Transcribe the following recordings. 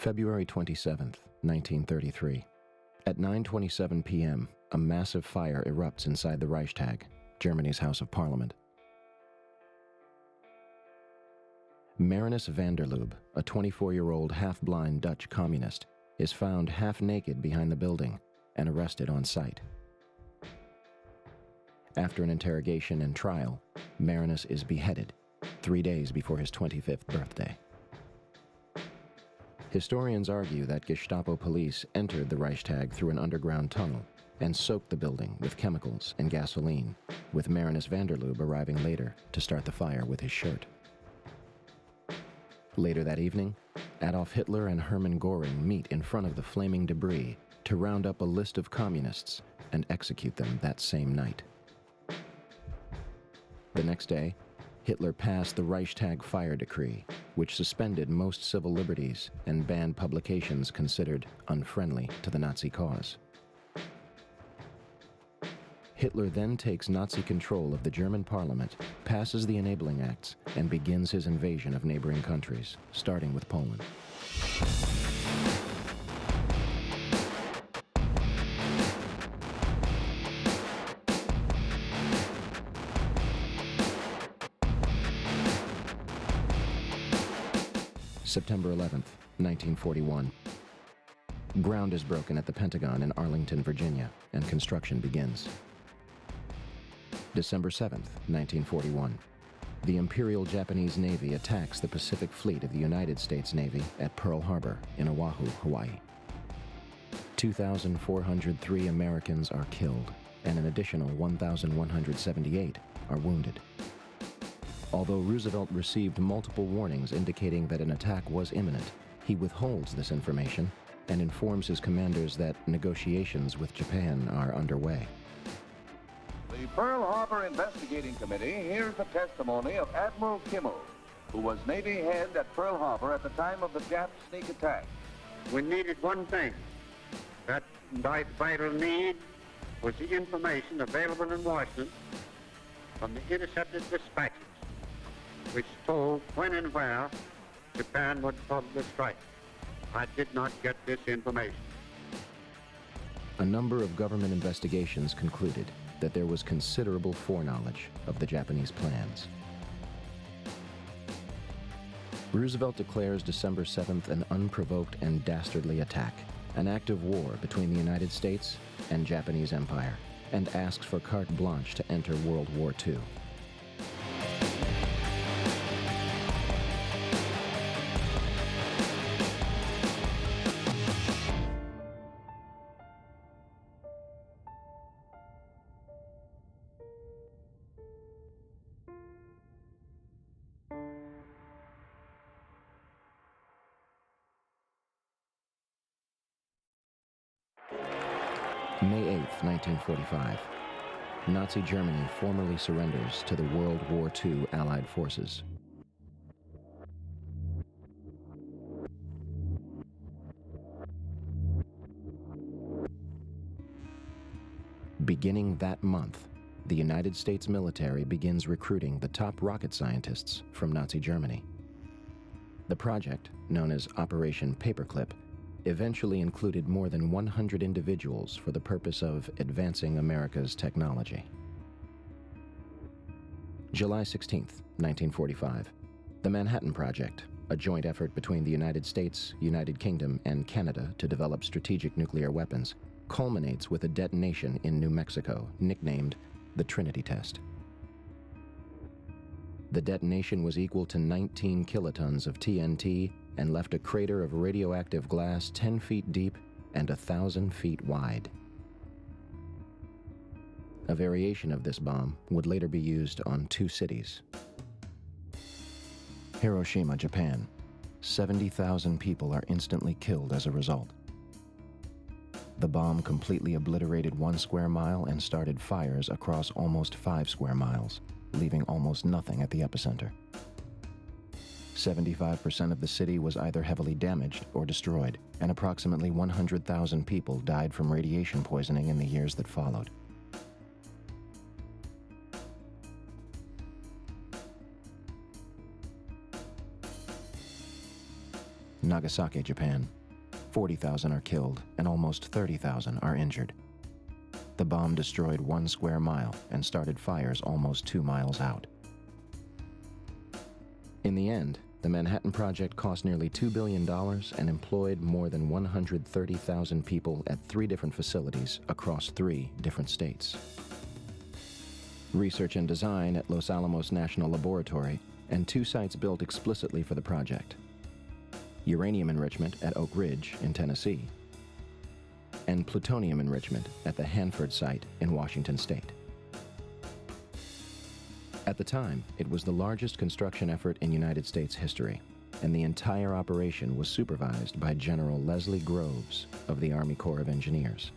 February 27th, 1933. At 9:27 p.m., a massive fire erupts inside the Reichstag, Germany's House of Parliament. Marinus van der Lubbe, a 24-year-old half-blind Dutch communist, is found half-naked behind the building and arrested on sight. After an interrogation and trial, Marinus is beheaded 3 days before his 25th birthday. Historians argue that Gestapo police entered the Reichstag through an underground tunnel and soaked the building with chemicals and gasoline, with Marinus van der Lubbe arriving later to start the fire with his shirt. Later that evening, Adolf Hitler and Hermann Göring meet in front of the flaming debris to round up a list of communists and execute them that same night. The next day, Hitler passed the Reichstag fire decree, which suspended most civil liberties and banned publications considered unfriendly to the Nazi cause. Hitler then takes Nazi control of the German parliament, passes the Enabling Acts, and begins his invasion of neighboring countries, starting with Poland. September 11th, 1941. Ground is broken at the Pentagon in Arlington, Virginia, and construction begins. December 7th, 1941. The Imperial Japanese Navy attacks the Pacific Fleet of the United States Navy at Pearl Harbor in Oahu, Hawaii. 2,403 Americans are killed, and an additional 1,178 are wounded. Although Roosevelt received multiple warnings indicating that an attack was imminent, he withholds this information and informs his commanders that negotiations with Japan are underway. The Pearl Harbor Investigating Committee hears the testimony of Admiral Kimmel, who was Navy head at Pearl Harbor at the time of the Jap sneak attack. We needed one thing. That vital need was the information available in Washington from the intercepted dispatches, which told when and where Japan would probably strike. I did not get this information. A number of government investigations concluded that there was considerable foreknowledge of the Japanese plans. Roosevelt declares December 7th an unprovoked and dastardly attack, an act of war between the United States and Japanese Empire, and asks for carte blanche to enter World War II. May 8th, 1945. Nazi Germany formally surrenders to the World War II Allied forces. Beginning that month, the United States military begins recruiting the top rocket scientists from Nazi Germany. The project, known as Operation Paperclip, eventually included more than 100 individuals for the purpose of advancing America's technology. July 16th, 1945. The Manhattan Project, a joint effort between the United States, United Kingdom, and Canada to develop strategic nuclear weapons, culminates with a detonation in New Mexico, nicknamed the Trinity Test. The detonation was equal to 19 kilotons of TNT and left a crater of radioactive glass 10 feet deep and 1,000 feet wide. A variation of this bomb would later be used on 2 cities. Hiroshima, Japan. 70,000 people are instantly killed as a result. The bomb completely obliterated 1 square mile and started fires across almost 5 square miles, leaving almost nothing at the epicenter. 75% of the city was either heavily damaged or destroyed, and approximately 100,000 people died from radiation poisoning in the years that followed. Nagasaki, Japan. 40,000 are killed and almost 30,000 are injured. The bomb destroyed 1 square mile and started fires almost 2 miles out. In the end, the Manhattan Project cost nearly $2 billion and employed more than 130,000 people at 3 different facilities across 3 different states. Research and design at Los Alamos National Laboratory and 2 sites built explicitly for the project. Uranium enrichment at Oak Ridge in Tennessee, and plutonium enrichment at the Hanford site in Washington state. At the time, it was the largest construction effort in United States history, and the entire operation was supervised by General Leslie Groves of the Army Corps of Engineers.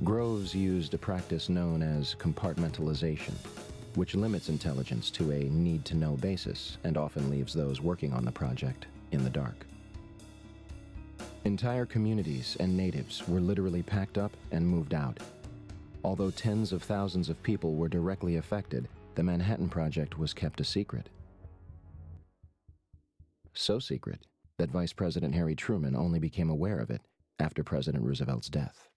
Groves used a practice known as compartmentalization, which limits intelligence to a need-to-know basis and often leaves those working on the project in the dark. Entire communities and natives were literally packed up and moved out. Although tens of thousands of people were directly affected, the Manhattan Project was kept a secret. So secret that Vice President Harry Truman only became aware of it after President Roosevelt's death.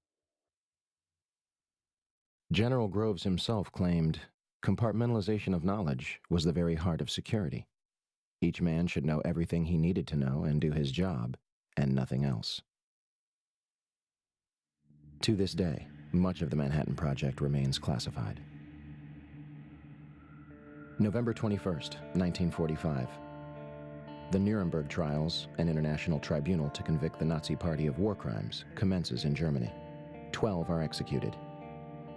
General Groves himself claimed, "Compartmentalization of knowledge was the very heart of security. Each man should know everything he needed to know and do his job, and nothing else." To this day, much of the Manhattan Project remains classified. November 21st, 1945. The Nuremberg trials, an international tribunal to convict the Nazi Party of war crimes, commences in Germany. 12 are executed.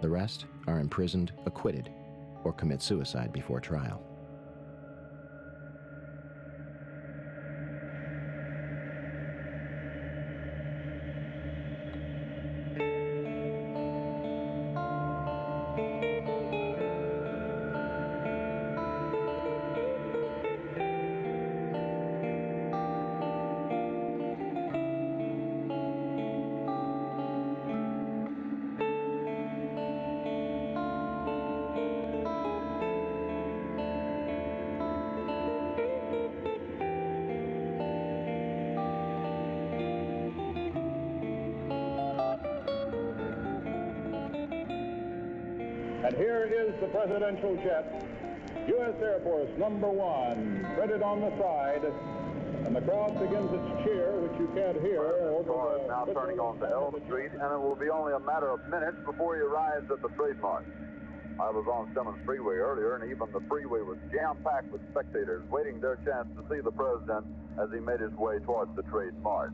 The rest are imprisoned, acquitted, or commit suicide before trial. And here is the presidential jet, U.S. Air Force number 1, printed on the side, and the crowd begins its cheer, which you can't hear. Car is now turning on to Elm Street, and it will be only a matter of minutes before he arrives at the trademark. I was on Simmons Freeway earlier, and even the freeway was jam-packed with spectators waiting their chance to see the president as he made his way towards the trademark.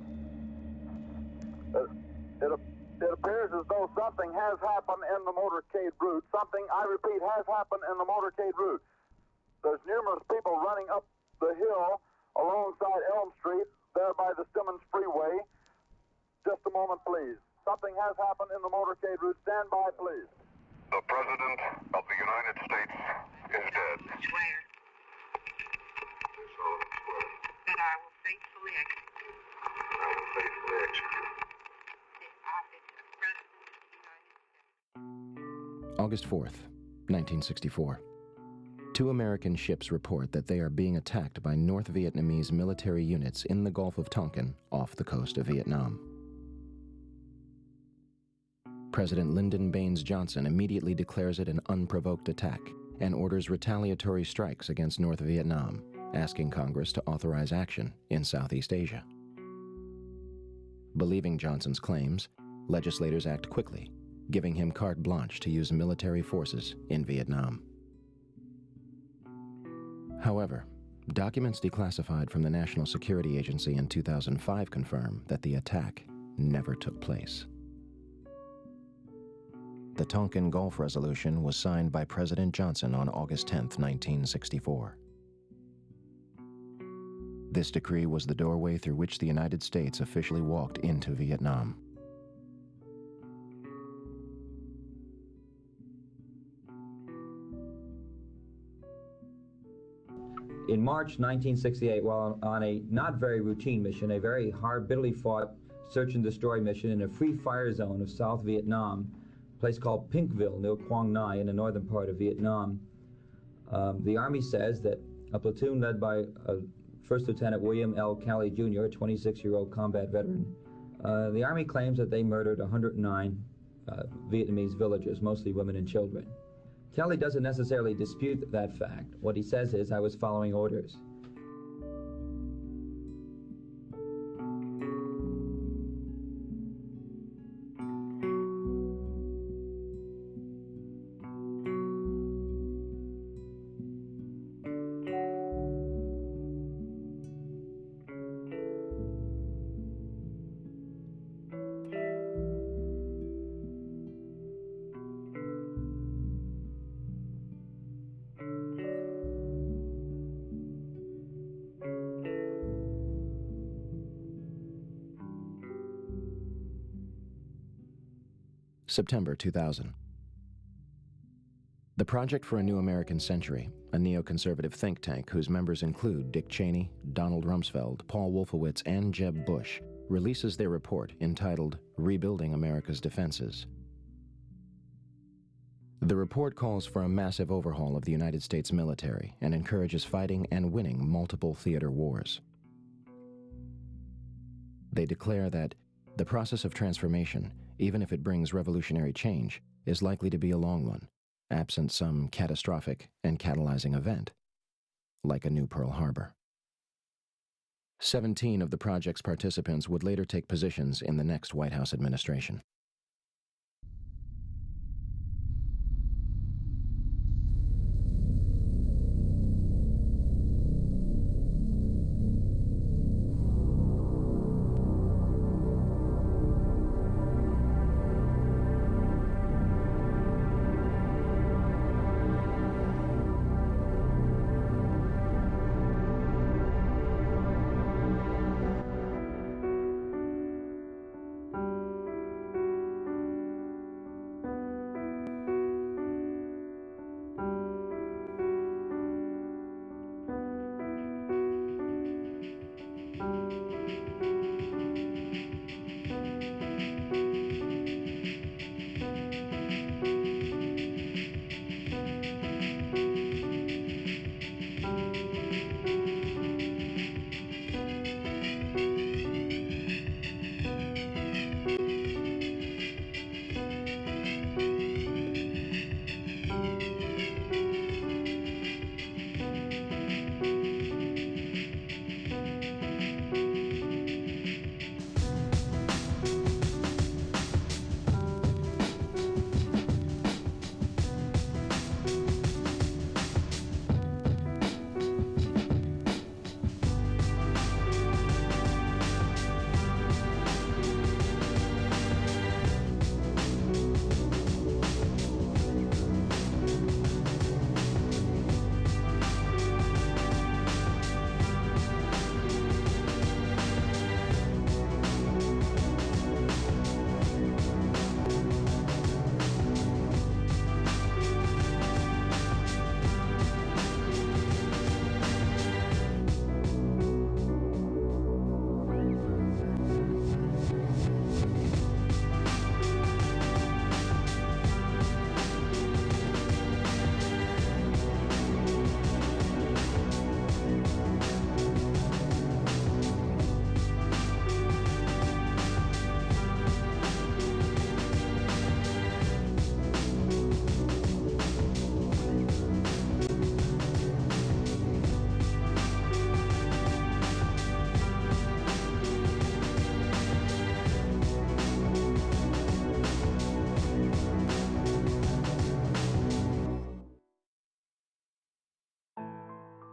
It appears as though something has happened in the motorcade route. Something, I repeat, has happened in the motorcade route. There's numerous people running up the hill alongside Elm Street, there by the Simmons Freeway. Just a moment, please. Something has happened in the motorcade route. Stand by, please. The President of the United States is dead. Swear that I will faithfully execute I will faithfully execute the office of President of the United States. August 4th, 1964. 2 American ships report that they are being attacked by North Vietnamese military units in the Gulf of Tonkin off the coast of Vietnam. President Lyndon Baines Johnson immediately declares it an unprovoked attack and orders retaliatory strikes against North Vietnam, asking Congress to authorize action in Southeast Asia. Believing Johnson's claims, legislators act quickly, giving him carte blanche to use military forces in Vietnam. However, documents declassified from the National Security Agency in 2005 confirm that the attack never took place. The Tonkin Gulf Resolution was signed by President Johnson on August 10, 1964. This decree was the doorway through which the United States officially walked into Vietnam. In March 1968, while on a not very routine mission, a very hard, bitterly fought search and destroy mission in a free fire zone of South Vietnam, a place called Pinkville near Quang Ngai in the northern part of Vietnam, the Army says that a platoon led by First Lieutenant William L. Calley Jr., a 26-year-old combat veteran. The Army claims that they murdered 109 Vietnamese villagers, mostly women and children. Calley doesn't necessarily dispute that fact. What he says is, I was following orders. September 2000. The Project for a New American Century, a neoconservative think tank whose members include Dick Cheney, Donald Rumsfeld, Paul Wolfowitz, and Jeb Bush, releases their report entitled Rebuilding America's Defenses. The report calls for a massive overhaul of the United States military and encourages fighting and winning multiple theater wars. They declare that the process of transformation, even if it brings revolutionary change, is likely to be a long one, absent some catastrophic and catalyzing event, like a new Pearl Harbor. 17 of the project's participants would later take positions in the next White House administration.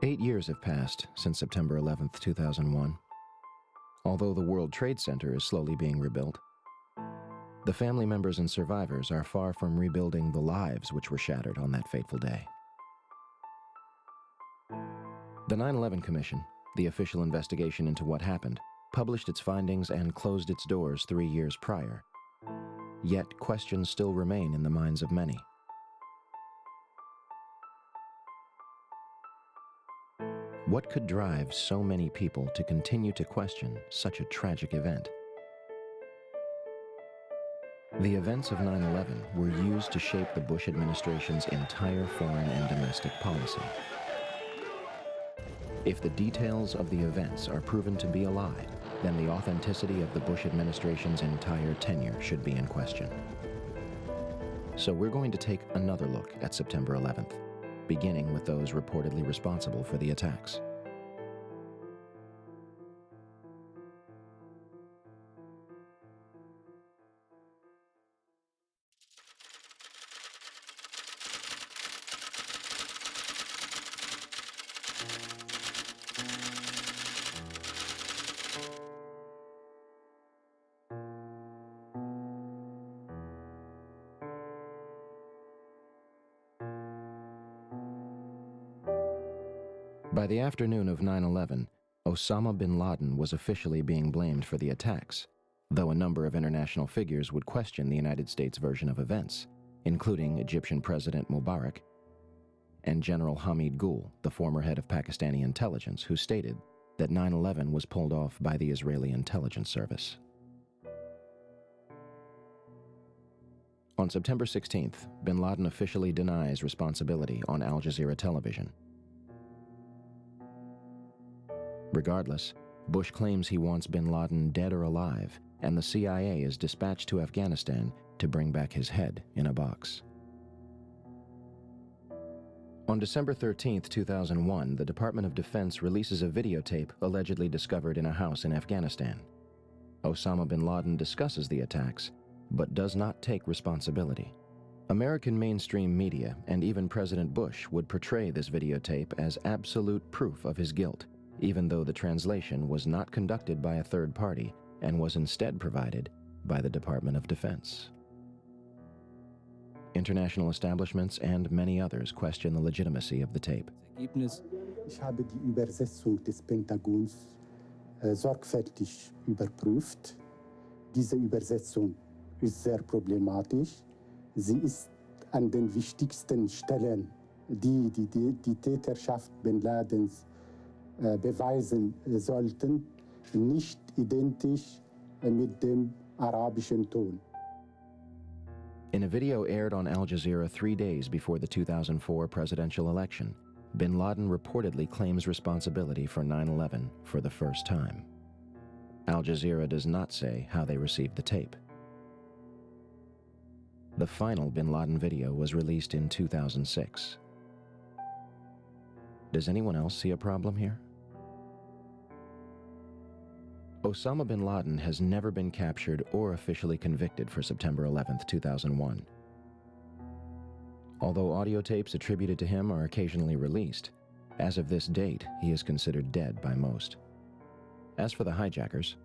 Eight years have passed since September 11th, 2001. Although the World Trade Center is slowly being rebuilt, the family members and survivors are far from rebuilding the lives which were shattered on that fateful day. The 9/11 Commission, the official investigation into what happened, published its findings and closed its doors 3 years prior. Yet questions still remain in the minds of many. What could drive so many people to continue to question such a tragic event? The events of 9/11 were used to shape the Bush administration's entire foreign and domestic policy. If the details of the events are proven to be a lie, then the authenticity of the Bush administration's entire tenure should be in question. So we're going to take another look at September 11th, beginning with those reportedly responsible for the attacks. By the afternoon of 9/11, Osama bin Laden was officially being blamed for the attacks, though a number of international figures would question the United States version of events, including Egyptian President Mubarak and General Hamid Gul, the former head of Pakistani intelligence, who stated that 9/11 was pulled off by the Israeli intelligence service. On September 16th, bin Laden officially denies responsibility on Al Jazeera television. Regardless, Bush claims he wants bin Laden dead or alive, and the CIA is dispatched to Afghanistan to bring back his head in a box. On December 13, 2001, the Department of Defense releases a videotape allegedly discovered in a house in Afghanistan. Osama bin Laden discusses the attacks, but does not take responsibility. American mainstream media and even President Bush would portray this videotape as absolute proof of his guilt, even though the translation was not conducted by a third party and was instead provided by the Department of Defense. International establishments and many others question the legitimacy of the tape. Ich habe die Übersetzung des Pentagons sorgfältig überprüft. Diese Übersetzung ist sehr problematisch. Sie ist an den wichtigsten Stellen, die Täterschaft bin Ladens beweisen sollten, nicht identisch mit dem arabischen Ton. In a video aired on Al Jazeera 3 days before the 2004 presidential election, bin Laden reportedly claims responsibility for 9/11 for the first time. Al Jazeera does not say how they received the tape. The final bin Laden video was released in 2006. Does anyone else see a problem here? Osama bin Laden has never been captured or officially convicted for September 11, 2001. Although audio tapes attributed to him are occasionally released, as of this date, he is considered dead by most. As for the hijackers,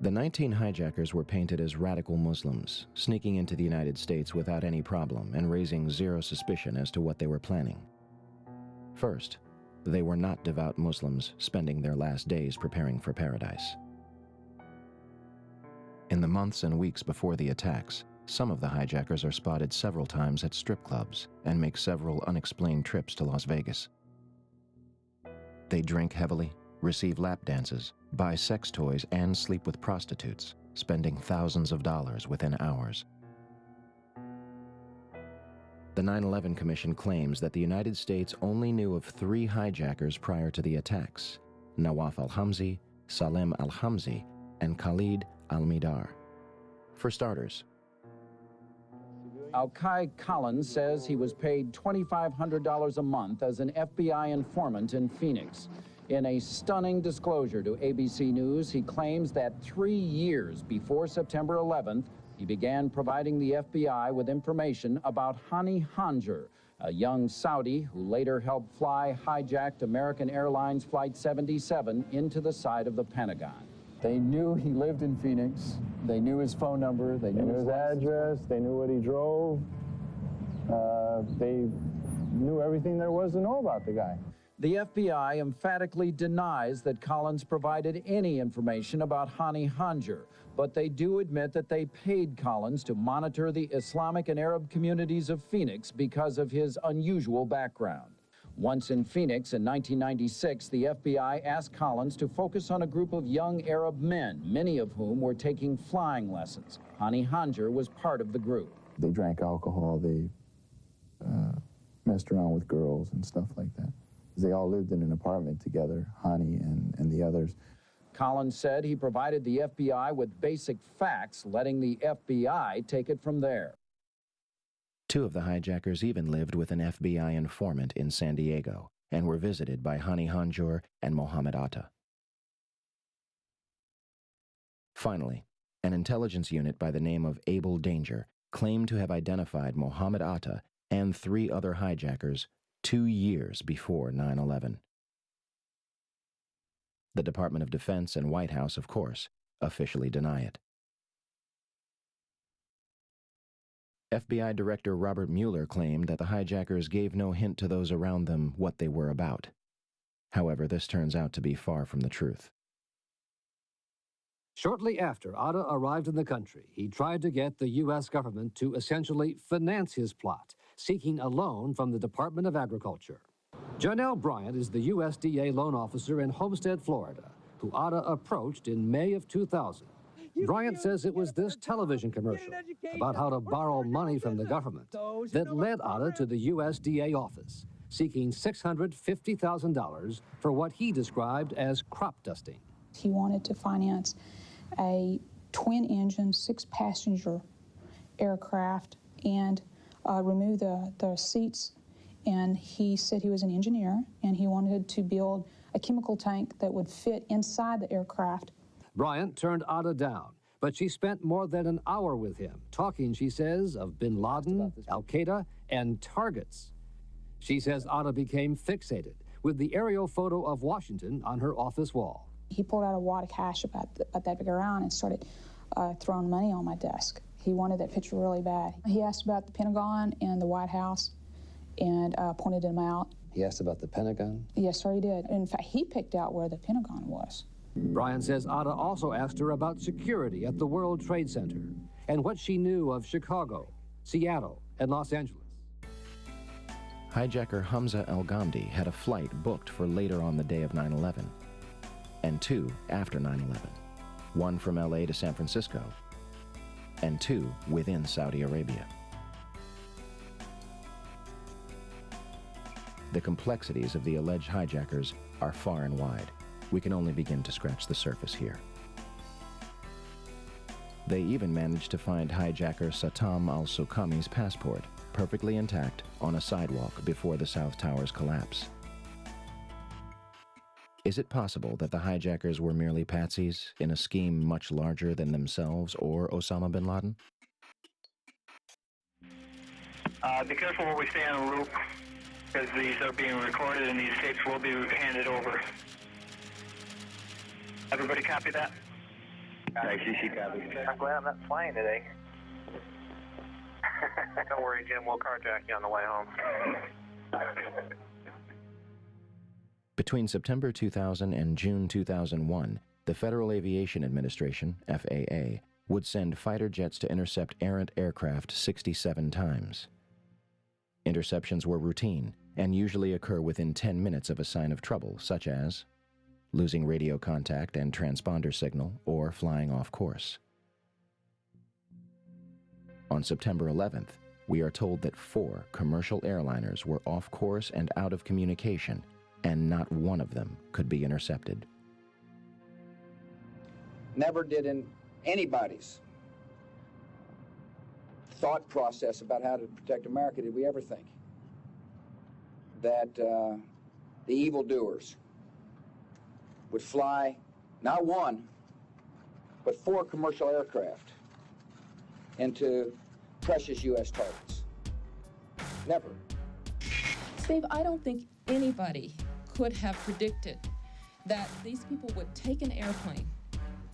the 19 hijackers were painted as radical Muslims, sneaking into the United States without any problem and raising zero suspicion as to what they were planning. First, they were not devout Muslims spending their last days preparing for paradise. In the months and weeks before the attacks, some of the hijackers are spotted several times at strip clubs and make several unexplained trips to Las Vegas. They drink heavily, receive lap dances, buy sex toys, and sleep with prostitutes, spending thousands of dollars within hours. The 9/11 Commission claims that the United States only knew of 3 hijackers prior to the attacks: Nawaf al-Hamzi, Salem al-Hamzi, and Khalid al-Midar. For starters, Al-Kai Collins says he was paid $2,500 a month as an FBI informant in Phoenix. In a stunning disclosure to ABC News, he claims that 3 years before September 11th, he began providing the FBI with information about Hani Hanjour, a young Saudi who later helped fly hijacked American Airlines Flight 77 into the side of the Pentagon. They knew he lived in Phoenix. They knew his phone number. They knew his address. They knew what he drove. They knew everything there was to know about the guy. The FBI emphatically denies that Collins provided any information about Hani Hanjour, but they do admit that they paid Collins to monitor the Islamic and Arab communities of Phoenix because of his unusual background. Once in Phoenix in 1996, the FBI asked Collins to focus on a group of young Arab men, many of whom were taking flying lessons. Hani Hanjour was part of the group. They drank alcohol. They messed around with girls and stuff like that. They all lived in an apartment together, Hani and the others. Collins said he provided the FBI with basic facts, letting the FBI take it from there. 2 of the hijackers even lived with an FBI informant in San Diego and were visited by Hani Hanjour and Mohammed Atta. Finally, an intelligence unit by the name of Able Danger claimed to have identified Mohammed Atta and 3 other hijackers 2 years before 9/11. The Department of Defense and White House, of course, officially deny it. FBI Director Robert Mueller claimed that the hijackers gave no hint to those around them what they were about. However, this turns out to be far from the truth. Shortly after Atta arrived in the country, he tried to get the U.S. government to essentially finance his plot, seeking a loan from the Department of Agriculture. Janelle Bryant is the USDA loan officer in Homestead, Florida, who Atta approached in May of 2000. Bryant says it was this television commercial about how to borrow money from the government that led Atta to the USDA office, seeking $650,000 for what he described as crop dusting. He wanted to finance a twin-engine, 6-passenger aircraft and remove the seats. And he said he was an engineer, and he wanted to build a chemical tank that would fit inside the aircraft. Bryant turned Atta down, but she spent more than an hour with him, talking, she says, of bin Laden, Al-Qaeda, and targets. She says Atta became fixated with the aerial photo of Washington on her office wall. He pulled out a wad of cash about that big around and started throwing money on my desk. He wanted that picture really bad. He asked about the Pentagon and the White House and pointed them out. He asked about the Pentagon? Yes, sir, he did. In fact, he picked out where the Pentagon was. Bryant says Atta also asked her about security at the World Trade Center and what she knew of Chicago, Seattle, and Los Angeles. Hijacker Hamza El-Ghamdi had a flight booked for later on the day of 9/11, and 2 after 9/11, 1 from LA to San Francisco, and 2 within Saudi Arabia. The complexities of the alleged hijackers are far and wide. We can only begin to scratch the surface here. They even managed to find hijacker Satam al-Suqami's passport, perfectly intact, on a sidewalk before the South Tower's collapse. Is it possible that the hijackers were merely patsies in a scheme much larger than themselves or Osama bin Laden? Be careful where we stay on a loop, because these are being recorded and these tapes will be handed over. Everybody copy that? ICC copy. I'm glad I'm not flying today. Don't worry, Jim. We'll carjack you on the way home. Between September 2000 and June 2001, the Federal Aviation Administration, FAA, would send fighter jets to intercept errant aircraft 67 times. Interceptions were routine and usually occur within 10 minutes of a sign of trouble, such as losing radio contact and transponder signal or flying off course. On September 11th, we are told that 4 commercial airliners were off course and out of communication, and not one of them could be intercepted. Never did in anybody's thought process about how to protect America did we ever think that the evildoers would fly not 1, but 4 commercial aircraft into precious U.S. targets. Never. Steve, I don't think anybody could have predicted that these people would take an airplane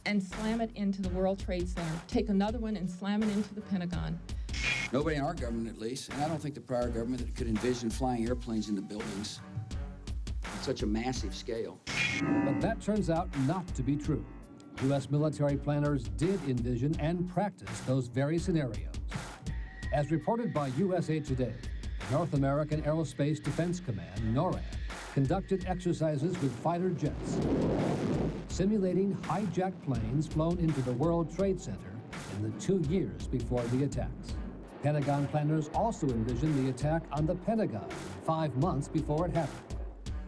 and slam it into the World Trade Center, take another one and slam it into the Pentagon. Nobody in our government, at least, and I don't think the prior government could envision flying airplanes into buildings on such a massive scale. But that turns out not to be true. U.S. military planners did envision and practice those very scenarios. As reported by USA Today, North American Aerospace Defense Command, NORAD, conducted exercises with fighter jets, simulating hijacked planes flown into the World Trade Center in the 2 years before the attacks. Pentagon planners also envisioned the attack on the Pentagon 5 months before it happened.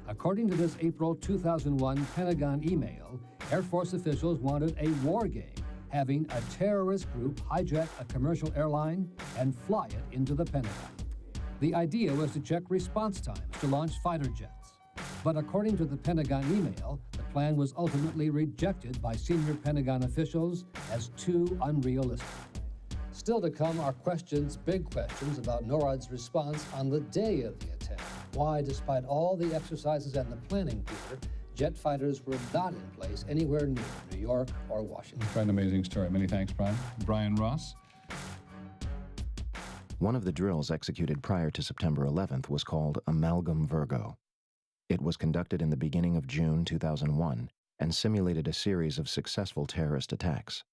According to this April 2001 Pentagon email, Air Force officials wanted a war game, having a terrorist group hijack a commercial airline and fly it into the Pentagon. The idea was to check response times to launch fighter jets. But according to the Pentagon email, the plan was ultimately rejected by senior Pentagon officials as too unrealistic. Still to come are questions, big questions, about NORAD's response on the day of the attack. Why, despite all the exercises and the planning, Peter, jet fighters were not in place anywhere near New York or Washington. Quite an amazing story. Many thanks, Brian. Brian Ross. One of the drills executed prior to September 11th was called Amalgam Virgo. It was conducted in the beginning of June 2001 and simulated a series of successful terrorist attacks.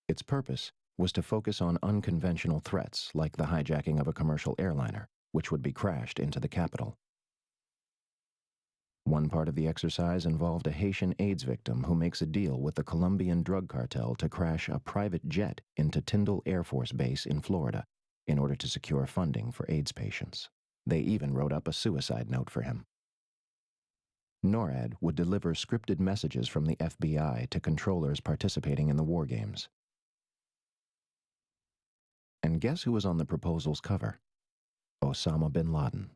Its purpose was to focus on unconventional threats like the hijacking of a commercial airliner, which would be crashed into the capital. One part of the exercise involved a Haitian AIDS victim who makes a deal with the Colombian drug cartel to crash a private jet into Tyndall Air Force Base in Florida in order to secure funding for AIDS patients. They even wrote up a suicide note for him. NORAD would deliver scripted messages from the FBI to controllers participating in the war games. And guess who was on the proposal's cover? Osama bin Laden.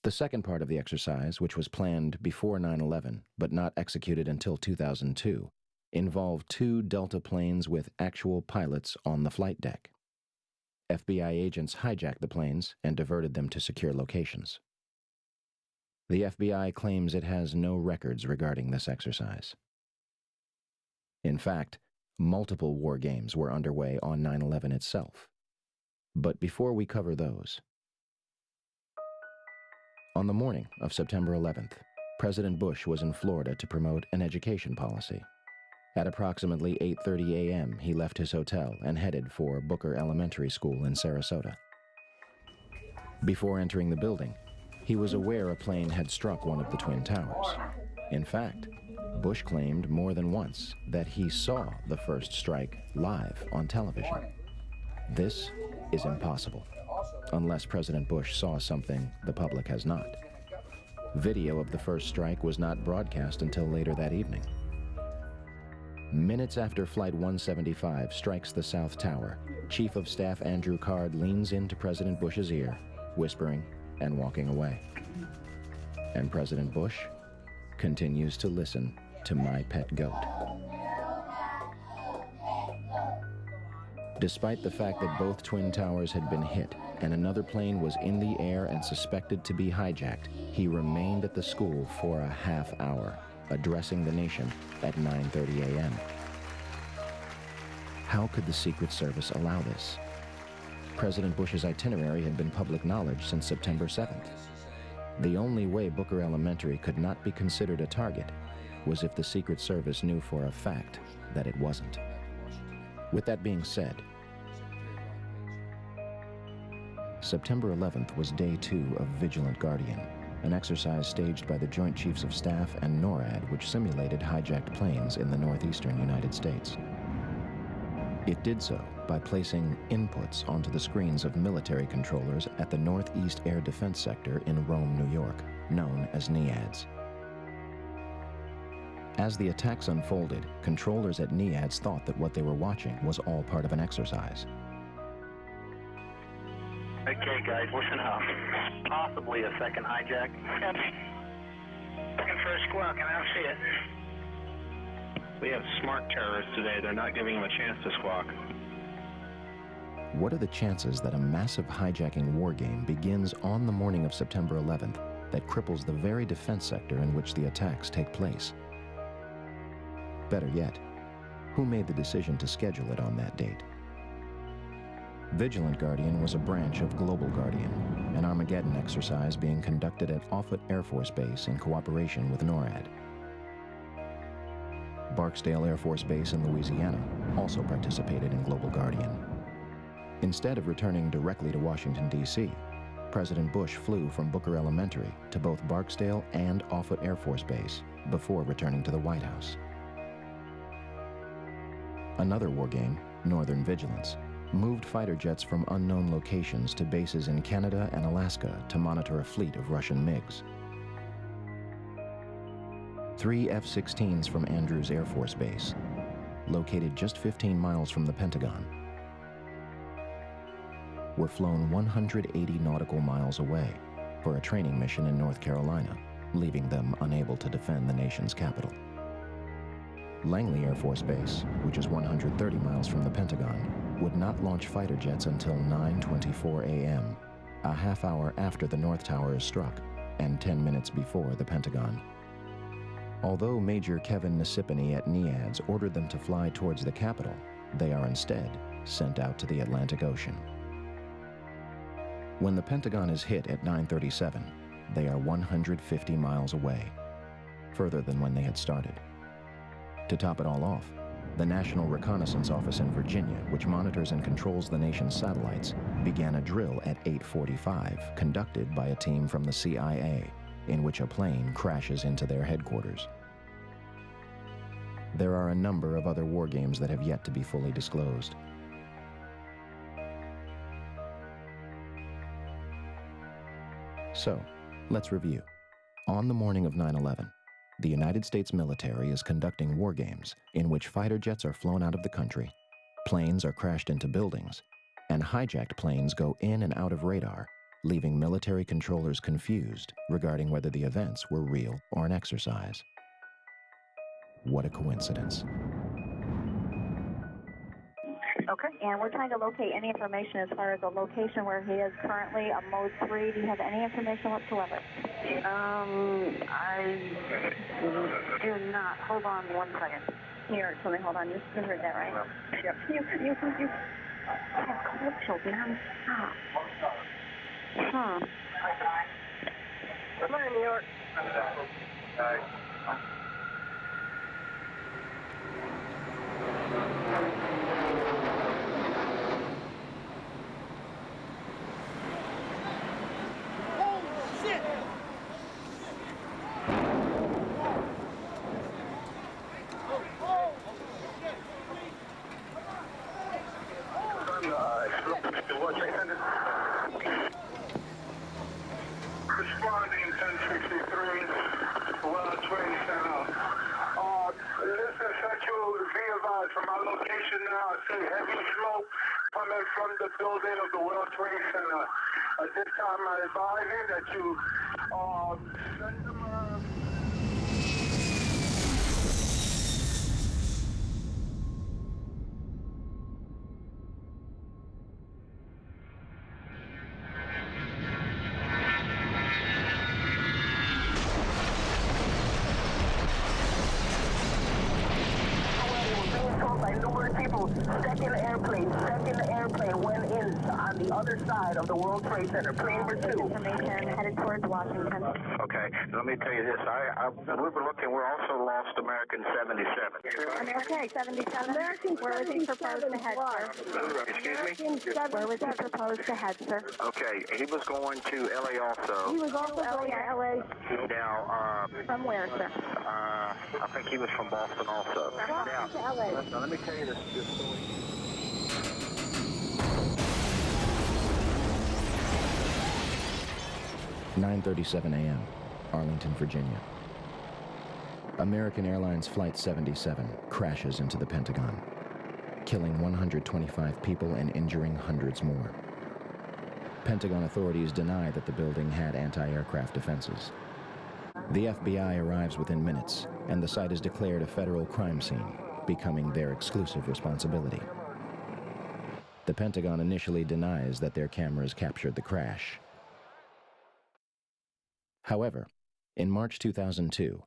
The second part of the exercise, which was planned before 9/11 but not executed until 2002, involved 2 Delta planes with actual pilots on the flight deck. FBI agents hijacked the planes and diverted them to secure locations. The FBI claims it has no records regarding this exercise. In fact, multiple war games were underway on 9/11 itself. But before we cover those, on the morning of September 11th, President Bush was in Florida to promote an education policy. At approximately 8:30 a.m., he left his hotel and headed for Booker Elementary School in Sarasota. Before entering the building, he was aware a plane had struck one of the Twin Towers. In fact, Bush claimed more than once that he saw the first strike live on television. This is impossible, unless President Bush saw something the public has not. Video of the first strike was not broadcast until later that evening. Minutes after Flight 175 strikes the South Tower, Chief of Staff Andrew Card leans into President Bush's ear, whispering and walking away. And President Bush continues to listen to My Pet Goat. Despite the fact that both Twin Towers had been hit and another plane was in the air and suspected to be hijacked, he remained at the school for a half hour, addressing the nation at 9:30 a.m. How could the Secret Service allow this? President Bush's itinerary had been public knowledge since September 7th. The only way Booker Elementary could not be considered a target was if the Secret Service knew for a fact that it wasn't. With that being said, September 11th was day 2 of Vigilant Guardian, an exercise staged by the Joint Chiefs of Staff and NORAD, which simulated hijacked planes in the northeastern United States. It did so by placing inputs onto the screens of military controllers at the Northeast Air Defense Sector in Rome, New York, known as NEADS. As the attacks unfolded, controllers at NEADS thought that what they were watching was all part of an exercise. Okay, guys, listen up. Possibly a second hijack. Yep. Looking for a squawk, and I don't see it. We have smart terrorists today. They're not giving them a chance to squawk. What are the chances that a massive hijacking war game begins on the morning of September 11th that cripples the very defense sector in which the attacks take place? Better yet, who made the decision to schedule it on that date? Vigilant Guardian was a branch of Global Guardian, an Armageddon exercise being conducted at Offutt Air Force Base in cooperation with NORAD. Barksdale Air Force Base in Louisiana also participated in Global Guardian. Instead of returning directly to Washington, D.C., President Bush flew from Booker Elementary to both Barksdale and Offutt Air Force Base before returning to the White House. Another war game Northern Vigilance, moved fighter jets from unknown locations to bases in Canada and Alaska to monitor a fleet of Russian MiGs. 3 F-16s from Andrews Air Force Base, located just 15 miles from the Pentagon, were flown 180 nautical miles away for a training mission in North Carolina, leaving them unable to defend the nation's capital. Langley Air Force Base, which is 130 miles from the Pentagon, would not launch fighter jets until 9:24 a.m., a half hour after the North Tower is struck and 10 minutes before the Pentagon. Although Major Kevin Nasipany at NEADS ordered them to fly towards the capital, they are instead sent out to the Atlantic Ocean. When the Pentagon is hit at 9:37, they are 150 miles away, further than when they had started. To top it all off, the National Reconnaissance Office in Virginia, which monitors and controls the nation's satellites, began a drill at 8:45, conducted by a team from the CIA, in which a plane crashes into their headquarters. There are a number of other war games that have yet to be fully disclosed. So, let's review. On the morning of 9/11, the United States military is conducting war games in which fighter jets are flown out of the country, planes are crashed into buildings, and hijacked planes go in and out of radar, leaving military controllers confused regarding whether the events were real or an exercise. What a coincidence. Okay, and we're trying to locate any information as far as the location where he is currently, a Mode 3. Do you have any information whatsoever? I do not. Hold on one second. Here, let me hold on. You heard that, right? Yep. You. Oh, children. Stop. Huh. Come on, New York. Responding 1063, World Trade Center. Listen, Central, be advised from our location now, I see heavy smoke coming from the building of the World Trade Center. At this time, I advise you that you send them 2 stuck in the airplane, went in on the other side of the World Trade Center, plane number 2. Information headed towards Washington. Okay, let me tell you this. We were looking, we're also lost American 77. Okay, 77. Where was he proposed to head, sir? Excuse me? Where was he proposed to head, sir? Okay, he was going to LA also. He was also going to LA. Now, From where, sir? I think he was from Boston also. Boston to LA. Now, let me tell you this story. 9:37 a.m., Arlington, Virginia. American Airlines Flight 77 crashes into the Pentagon, killing 125 people and injuring hundreds more. Pentagon authorities deny that the building had anti-aircraft defenses. The FBI arrives within minutes, and the site is declared a federal crime scene, becoming their exclusive responsibility. The Pentagon initially denies that their cameras captured the crash. However, in March 2002,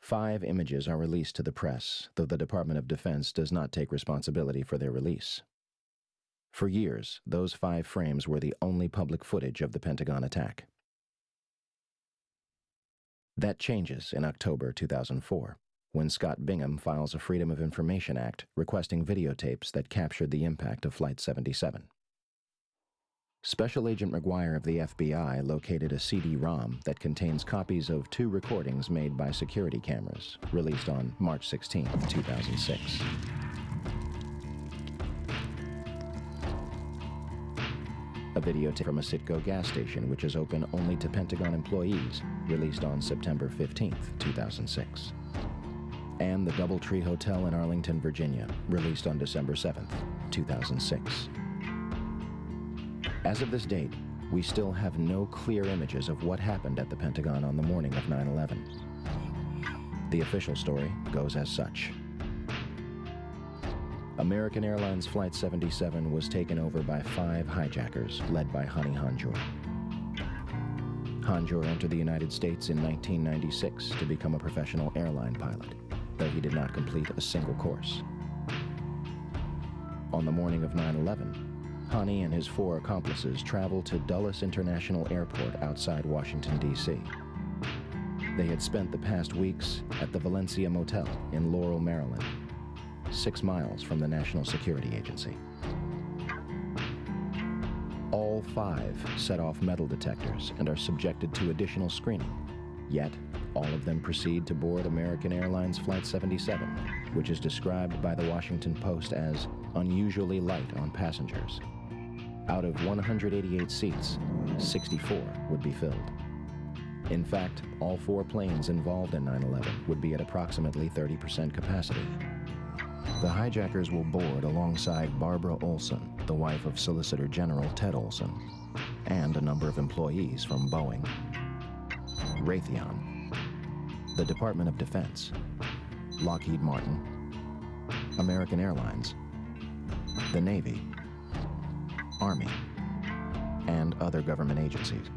5 images are released to the press, though the Department of Defense does not take responsibility for their release. For years, those 5 frames were the only public footage of the Pentagon attack. That changes in October 2004, when Scott Bingham files a Freedom of Information Act requesting videotapes that captured the impact of Flight 77. Special Agent McGuire of the FBI located a CD-ROM that contains copies of 2 recordings made by security cameras, released on March 16, 2006. a videotape from a Citgo gas station which is open only to Pentagon employees, released on September 15, 2006. And the Doubletree Hotel in Arlington, Virginia, released on December 7, 2006. As of this date, we still have no clear images of what happened at the Pentagon on the morning of 9/11. The official story goes as such. American Airlines Flight 77 was taken over by 5 hijackers led by Hani Hanjour. Hanjour entered the United States in 1996 to become a professional airline pilot, though he did not complete a single course. On the morning of 9/11, Hani and his 4 accomplices traveled to Dulles International Airport outside Washington, D.C. They had spent the past weeks at the Valencia Motel in Laurel, Maryland, 6 miles from the National Security Agency. All 5 set off metal detectors and are subjected to additional screening. Yet, all of them proceed to board American Airlines Flight 77, which is described by the Washington Post as unusually light on passengers. Out of 188 seats, 64 would be filled. In fact, all 4 planes involved in 9/11 would be at approximately 30% capacity. The hijackers will board alongside Barbara Olson, the wife of Solicitor General Ted Olson, and a number of employees from Boeing, Raytheon, the Department of Defense, Lockheed Martin, American Airlines, the Navy, Army, and other government agencies.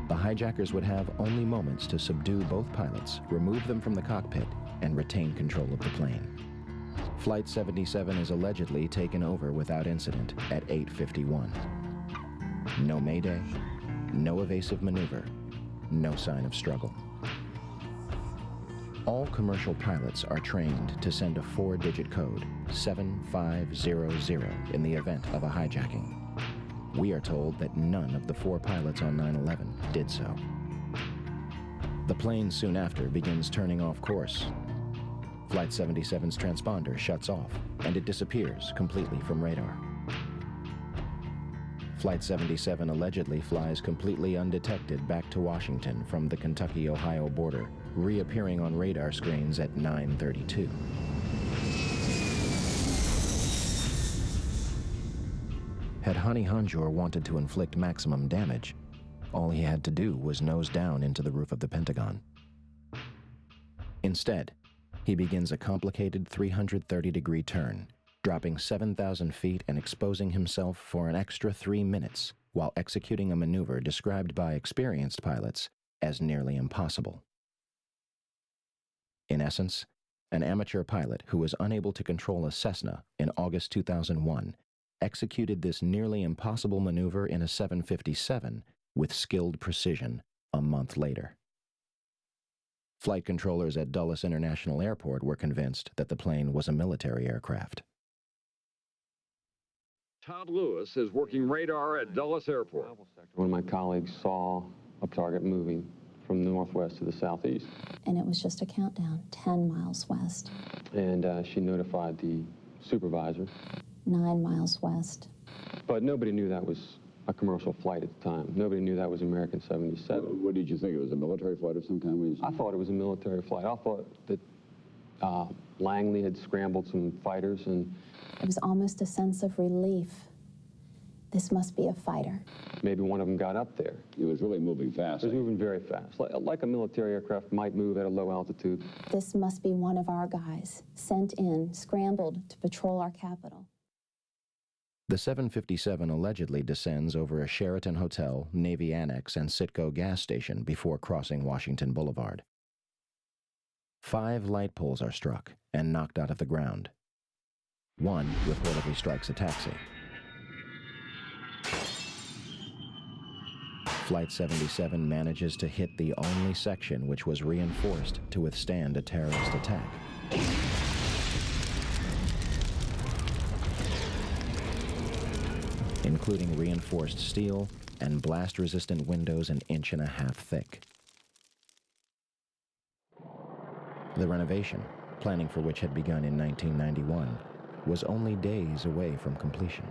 The hijackers would have only moments to subdue both pilots, remove them from the cockpit, and retain control of the plane. Flight 77 is allegedly taken over without incident at 8:51. No mayday, no evasive maneuver, no sign of struggle. All commercial pilots are trained to send a 4-digit code, 7500, in the event of a hijacking. We are told that none of the 4 pilots on 9/11 did so. The plane soon after begins turning off course. Flight 77's transponder shuts off, and it disappears completely from radar. Flight 77 allegedly flies completely undetected back to Washington from the Kentucky-Ohio border, reappearing on radar screens at 9:32. Had Hani Hanjour wanted to inflict maximum damage, all he had to do was nose down into the roof of the Pentagon. Instead, he begins a complicated 330-degree turn, dropping 7,000 feet and exposing himself for an extra 3 minutes while executing a maneuver described by experienced pilots as nearly impossible. In essence, an amateur pilot who was unable to control a Cessna in August 2001 executed this nearly impossible maneuver in a 757 with skilled precision a month later. Flight controllers at Dulles International Airport were convinced that the plane was a military aircraft. Todd Lewis is working radar at Dulles Airport. One of my colleagues saw a target moving from the northwest to the southeast. And it was just a countdown, 10 miles west. And she notified the supervisor. 9 miles west. But nobody knew that was a commercial flight at the time. Nobody knew that was American 77. What did you think? It was a military flight of some kind? I thought it was a military flight. I thought that Langley had scrambled some fighters and... It was almost a sense of relief. This must be a fighter. Maybe one of them got up there. It was really moving fast. It was moving very fast, like a military aircraft might move at a low altitude. This must be one of our guys, sent in, scrambled to patrol our capital. The 757 allegedly descends over a Sheraton Hotel, Navy Annex, and Citgo gas station before crossing Washington Boulevard. 5 light poles are struck and knocked out of the ground. One reportedly strikes a taxi. Flight 77 manages to hit the only section which was reinforced to withstand a terrorist attack. Including reinforced steel and blast-resistant windows an 1.5 inches thick. The renovation, planning for which had begun in 1991, was only days away from completion.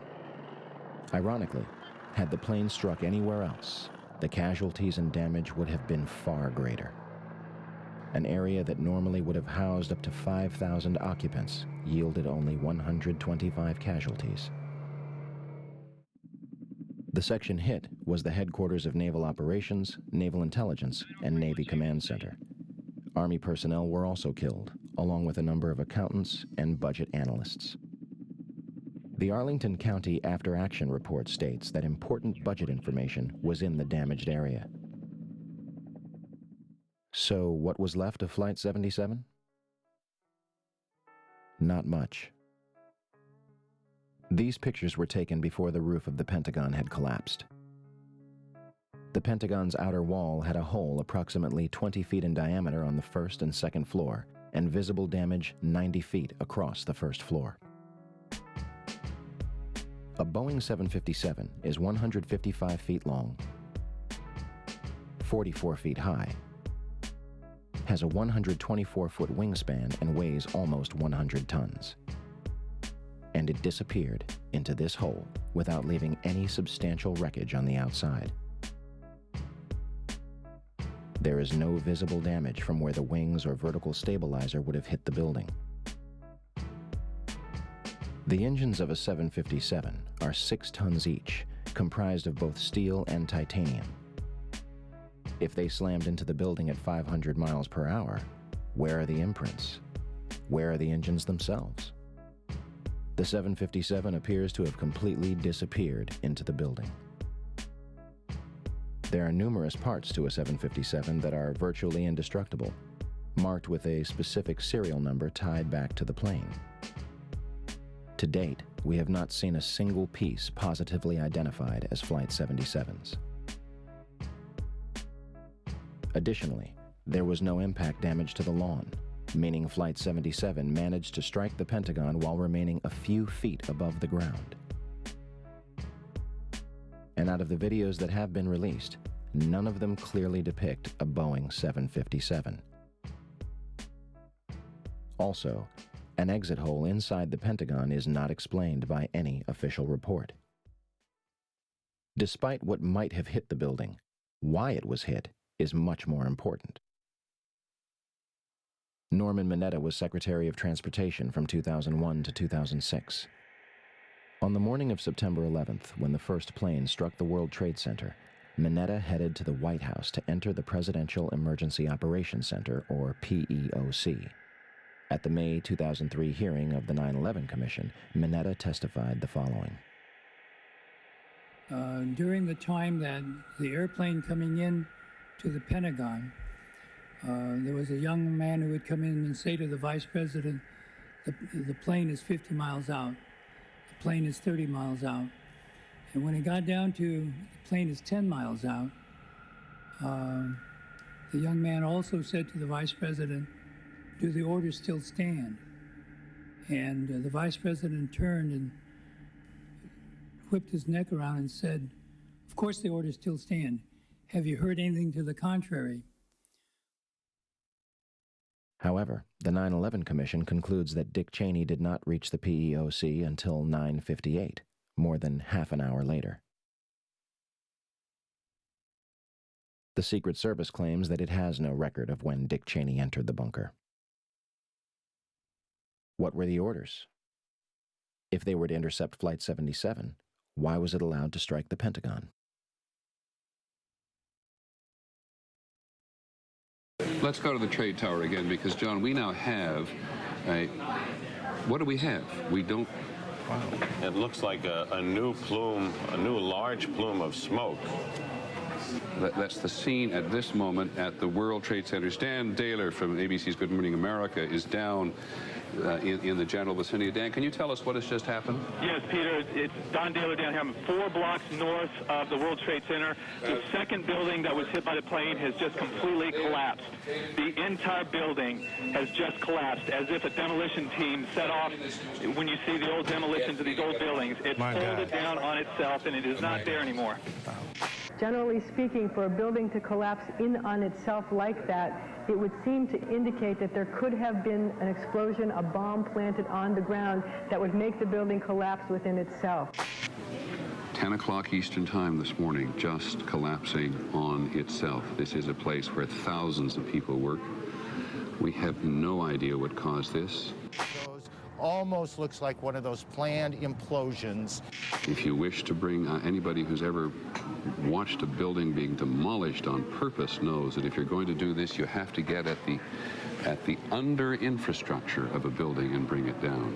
Ironically, had the plane struck anywhere else, the casualties and damage would have been far greater. An area that normally would have housed up to 5,000 occupants yielded only 125 casualties. The section hit was the headquarters of Naval Operations, Naval Intelligence, and Navy Command Center. Army personnel were also killed, along with a number of accountants and budget analysts. The Arlington County After Action Report states that important budget information was in the damaged area. So what was left of Flight 77? Not much. These pictures were taken before the roof of the Pentagon had collapsed. The Pentagon's outer wall had a hole approximately 20 feet in diameter on the first and second floor, and visible damage 90 feet across the first floor. A Boeing 757 is 155 feet long, 44 feet high, has a 124-foot wingspan and weighs almost 100 tons. And it disappeared into this hole without leaving any substantial wreckage on the outside. There is no visible damage from where the wings or vertical stabilizer would have hit the building. The engines of a 757 are 6 tons each, comprised of both steel and titanium. If they slammed into the building at 500 miles per hour, where are the imprints? Where are the engines themselves? The 757 appears to have completely disappeared into the building. There are numerous parts to a 757 that are virtually indestructible, marked with a specific serial number tied back to the plane. To date, we have not seen a single piece positively identified as Flight 77's. Additionally, there was no impact damage to the lawn, meaning Flight 77 managed to strike the Pentagon while remaining a few feet above the ground. And out of the videos that have been released, none of them clearly depict a Boeing 757. Also, an exit hole inside the Pentagon is not explained by any official report. Despite what might have hit the building, why it was hit is much more important. Norman Mineta was Secretary of Transportation from 2001 to 2006. On the morning of September 11th, when the first plane struck the World Trade Center, Mineta headed to the White House to enter the Presidential Emergency Operations Center, or PEOC. At the May 2003 hearing of the 9/11 Commission, Mineta testified the following. During the time that the airplane coming in to the Pentagon, there was a young man who would come in and say to the Vice President, the plane is 50 miles out, the plane is 30 miles out. And when it got down to the plane is 10 miles out, the young man also said to the Vice President, do the orders still stand? And the Vice President turned and whipped his neck around and said, of course the orders still stand. Have you heard anything to the contrary? However, the 9/11 Commission concludes that Dick Cheney did not reach the PEOC until 9:58, more than half an hour later. The Secret Service claims that it has no record of when Dick Cheney entered the bunker. What were the orders? If they were to intercept Flight 77, why was it allowed to strike the Pentagon? Let's go to the trade tower again, because, John, we now have a... What do we have? We don't... Wow. It looks like a new plume, a new large plume of smoke. That's the scene at this moment at the World Trade Center. Dan Dahler from ABC's Good Morning America is down in the general vicinity. Dan, can you tell us what has just happened? Yes, Peter, it's Don Dahler down here, 4 blocks north of the World Trade Center. The second building that was hit by the plane has just completely collapsed. The entire building has just collapsed, as if a demolition team set off. When you see the old demolitions of these old buildings, it's folded down on itself, and it is not there anymore. Generally speaking, for a building to collapse in on itself like that, it would seem to indicate that there could have been an explosion, a bomb planted on the ground that would make the building collapse within itself. 10 o'clock Eastern Time this morning, just collapsing on itself. This is a place where thousands of people work. We have no idea what caused this. Almost looks like one of those planned implosions. If you wish to bring anybody who's ever watched a building being demolished on purpose knows that if you're going to do this, you have to get at the under infrastructure of a building and bring it down.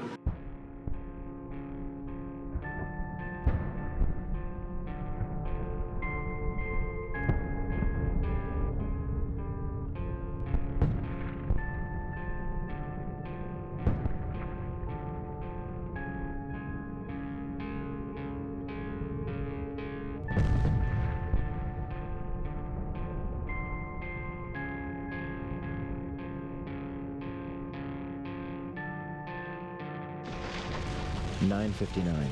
(9:59),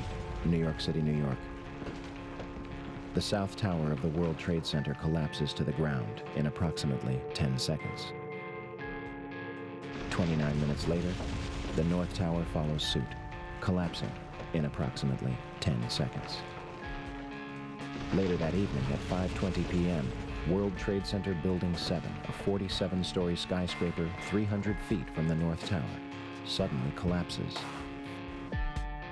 New York City, New York. The South Tower of the World Trade Center collapses to the ground in approximately 10 seconds. 29 minutes later, the North Tower follows suit, collapsing in approximately 10 seconds. Later that evening at 5:20 p.m., World Trade Center Building 7, a 47-story skyscraper 300 feet from the North Tower, suddenly collapses.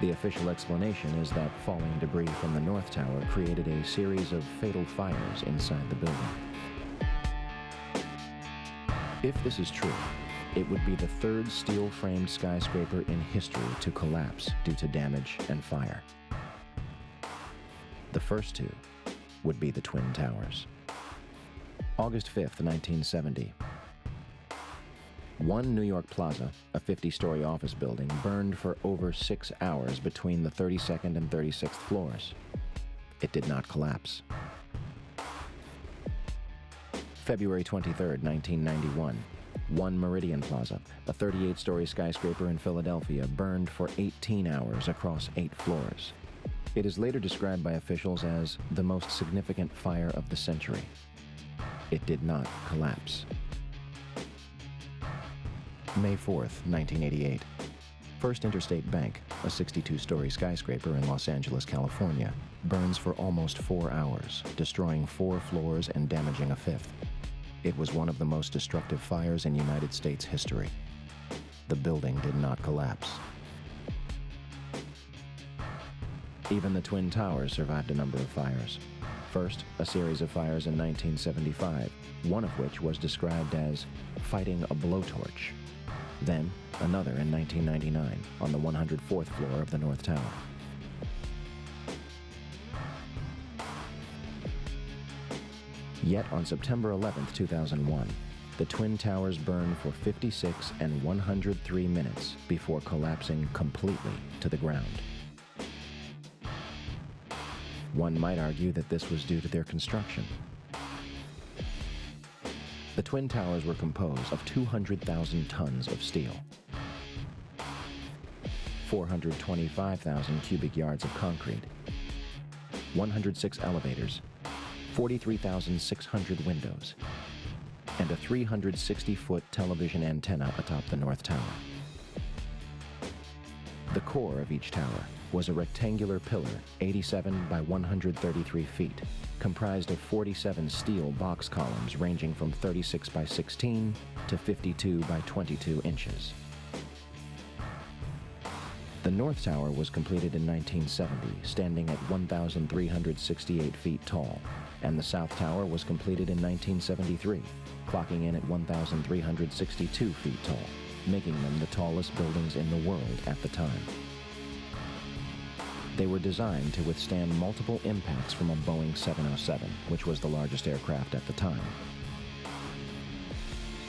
The official explanation is that falling debris from the North Tower created a series of fatal fires inside the building. If this is true, it would be the third steel-framed skyscraper in history to collapse due to damage and fire. The first two would be the Twin Towers. August 5th, 1970. One New York Plaza, a 50-story office building, burned for over 6 hours between the 32nd and 36th floors. It did not collapse. February 23rd, 1991. One Meridian Plaza, a 38-story skyscraper in Philadelphia, burned for 18 hours across 8 floors. It is later described by officials as the most significant fire of the century. It did not collapse. May 4th, 1988. First Interstate Bank, a 62-story skyscraper in Los Angeles, California, burns for almost 4 hours, destroying 4 floors and damaging a 5th. It was one of the most destructive fires in United States history. The building did not collapse. Even the Twin Towers survived a number of fires. First, a series of fires in 1975, one of which was described as fighting a blowtorch. Then, another in 1999 on the 104th floor of the North Tower. Yet on September 11, 2001, the Twin Towers burned for 56 and 103 minutes before collapsing completely to the ground. One might argue that this was due to their construction. The Twin Towers were composed of 200,000 tons of steel, 425,000 cubic yards of concrete, 106 elevators, 43,600 windows, and a 360-foot television antenna atop the North Tower. The core of each tower was a rectangular pillar 87 by 133 feet, comprised of 47 steel box columns ranging from 36 by 16 to 52 by 22 inches. The North Tower was completed in 1970, standing at 1,368 feet tall, and the South Tower was completed in 1973, clocking in at 1,362 feet tall, making them the tallest buildings in the world at the time. They were designed to withstand multiple impacts from a Boeing 707, which was the largest aircraft at the time.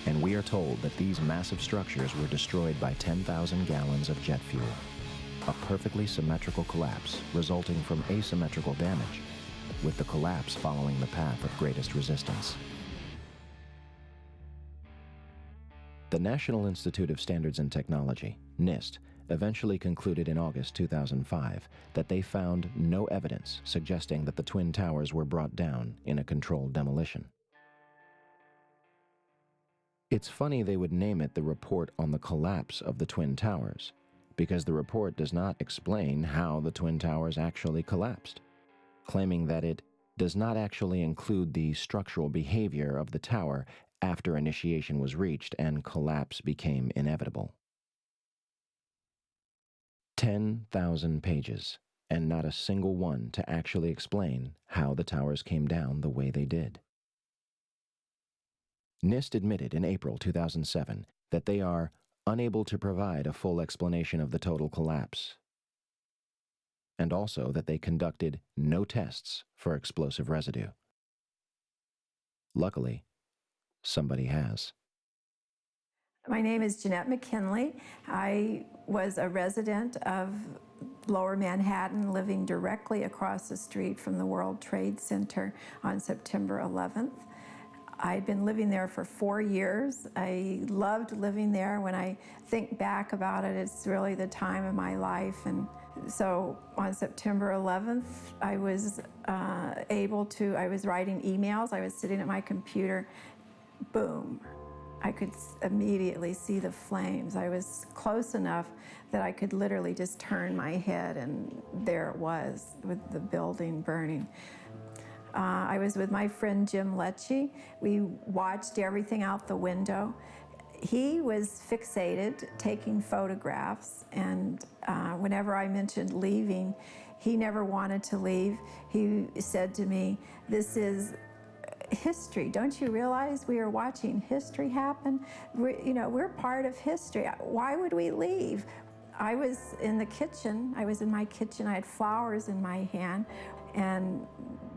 And we are told that these massive structures were destroyed by 10,000 gallons of jet fuel. A perfectly symmetrical collapse resulting from asymmetrical damage, with the collapse following the path of greatest resistance. The National Institute of Standards and Technology, NIST, eventually concluded in August 2005 that they found no evidence suggesting that the Twin Towers were brought down in a controlled demolition. It's funny they would name it the Report on the Collapse of the Twin Towers, because the report does not explain how the Twin Towers actually collapsed. claiming that it does not actually include the structural behavior of the tower after initiation was reached and collapse became inevitable. 10,000 pages, and not a single one to actually explain how the towers came down the way they did. NIST admitted in April 2007 that they are unable to provide a full explanation of the total collapse, and also that they conducted no tests for explosive residue. Luckily, somebody has. My name is Jeanette McKinley. I was a resident of Lower Manhattan, living directly across the street from the World Trade Center on September 11th. I'd been living there for 4 years. I loved living there. When I think back about it, it's really the time of my life. And so on September 11th, I was I was writing emails. I was sitting at my computer. Boom. I could immediately see the flames. I was close enough that I could literally just turn my head, and there it was with the building burning. I was with my friend Jim Lecce. We watched everything out the window. He was fixated taking photographs, and whenever I mentioned leaving, he never wanted to leave. He said to me, "This is history. Don't you realize we are watching history happen? We're part of history. Why would we leave?" I was in the kitchen. I was in my kitchen. I had flowers in my hand, and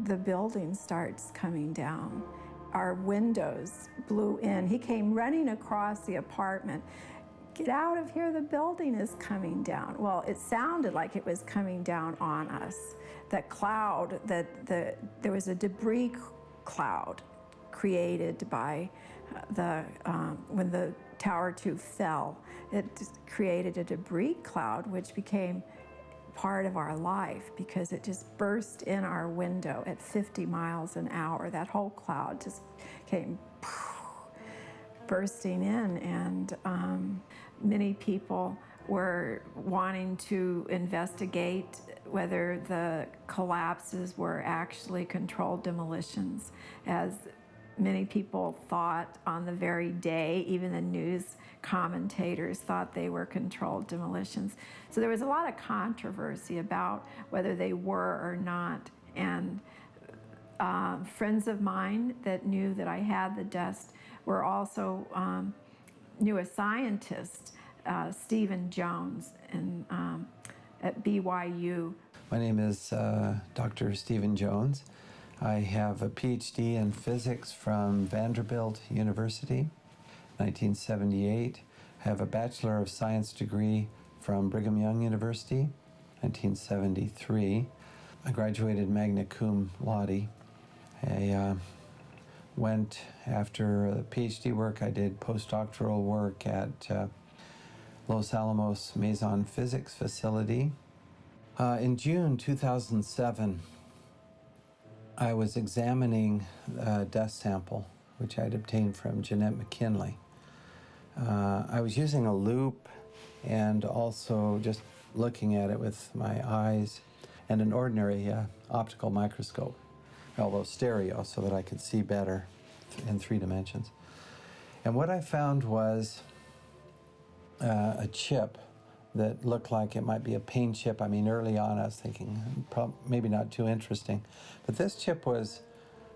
the building starts coming down. Our windows blew in. He came running across the apartment. "Get out of here, the building is coming down." Well, it sounded like it was coming down on us. That cloud, there was a debris cloud created by when the Tower 2 fell. It created a debris cloud, which became part of our life because it just burst in our window at 50 miles an hour. That whole cloud just came bursting in, and many people were wanting to investigate whether the collapses were actually controlled demolitions, as many people thought on the very day. Even the news commentators thought they were controlled demolitions. So there was a lot of controversy about whether they were or not. And friends of mine that knew that I had the dust were also knew a scientist, Stephen Jones, at BYU. My name is Dr. Stephen Jones. I have a PhD in physics from Vanderbilt University, 1978. I have a Bachelor of Science degree from Brigham Young University, 1973. I graduated magna cum laude. I went after the PhD work. I did postdoctoral work at Los Alamos Maison Physics Facility. In June 2007, I was examining a dust sample, which I'd obtained from Jeanette McKinley. I was using a loupe and also just looking at it with my eyes and an ordinary optical microscope, although stereo, so that I could see better in 3 dimensions. And what I found was a chip that looked like it might be a paint chip. I mean, early on I was thinking maybe not too interesting, but this chip was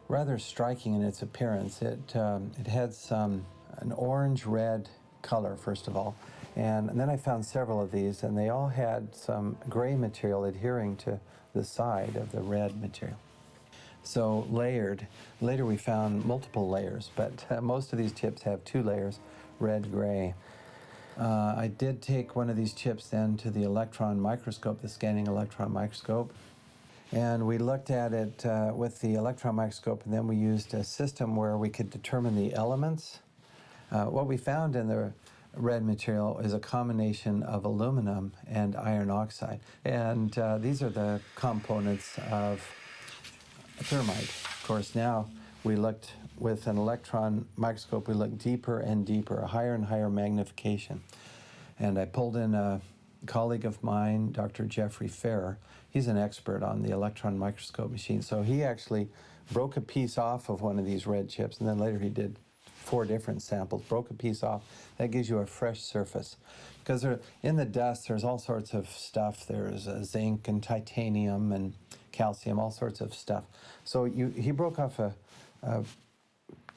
rather striking in its appearance. It had an orange-red color, first of all, and then I found several of these, and they all had some gray material adhering to the side of the red material. So layered. Later we found multiple layers, but most of these chips have 2 layers, red, gray. I did take one of these chips then to the electron microscope, the scanning electron microscope, and we looked at it with the electron microscope, and then we used a system where we could determine the elements. What we found in the red material is a combination of aluminum and iron oxide, and these are the components of thermite. Of course, now we looked with an electron microscope, we looked deeper and deeper, a higher and higher magnification. And I pulled in a colleague of mine, Dr. Jeffrey Ferrer, he's an expert on the electron microscope machine. So he actually broke a piece off of one of these red chips, and then later he did 4 different samples, broke a piece off. That gives you a fresh surface. Because in the dust, there's all sorts of stuff. There's zinc and titanium and calcium, all sorts of stuff. So he broke off a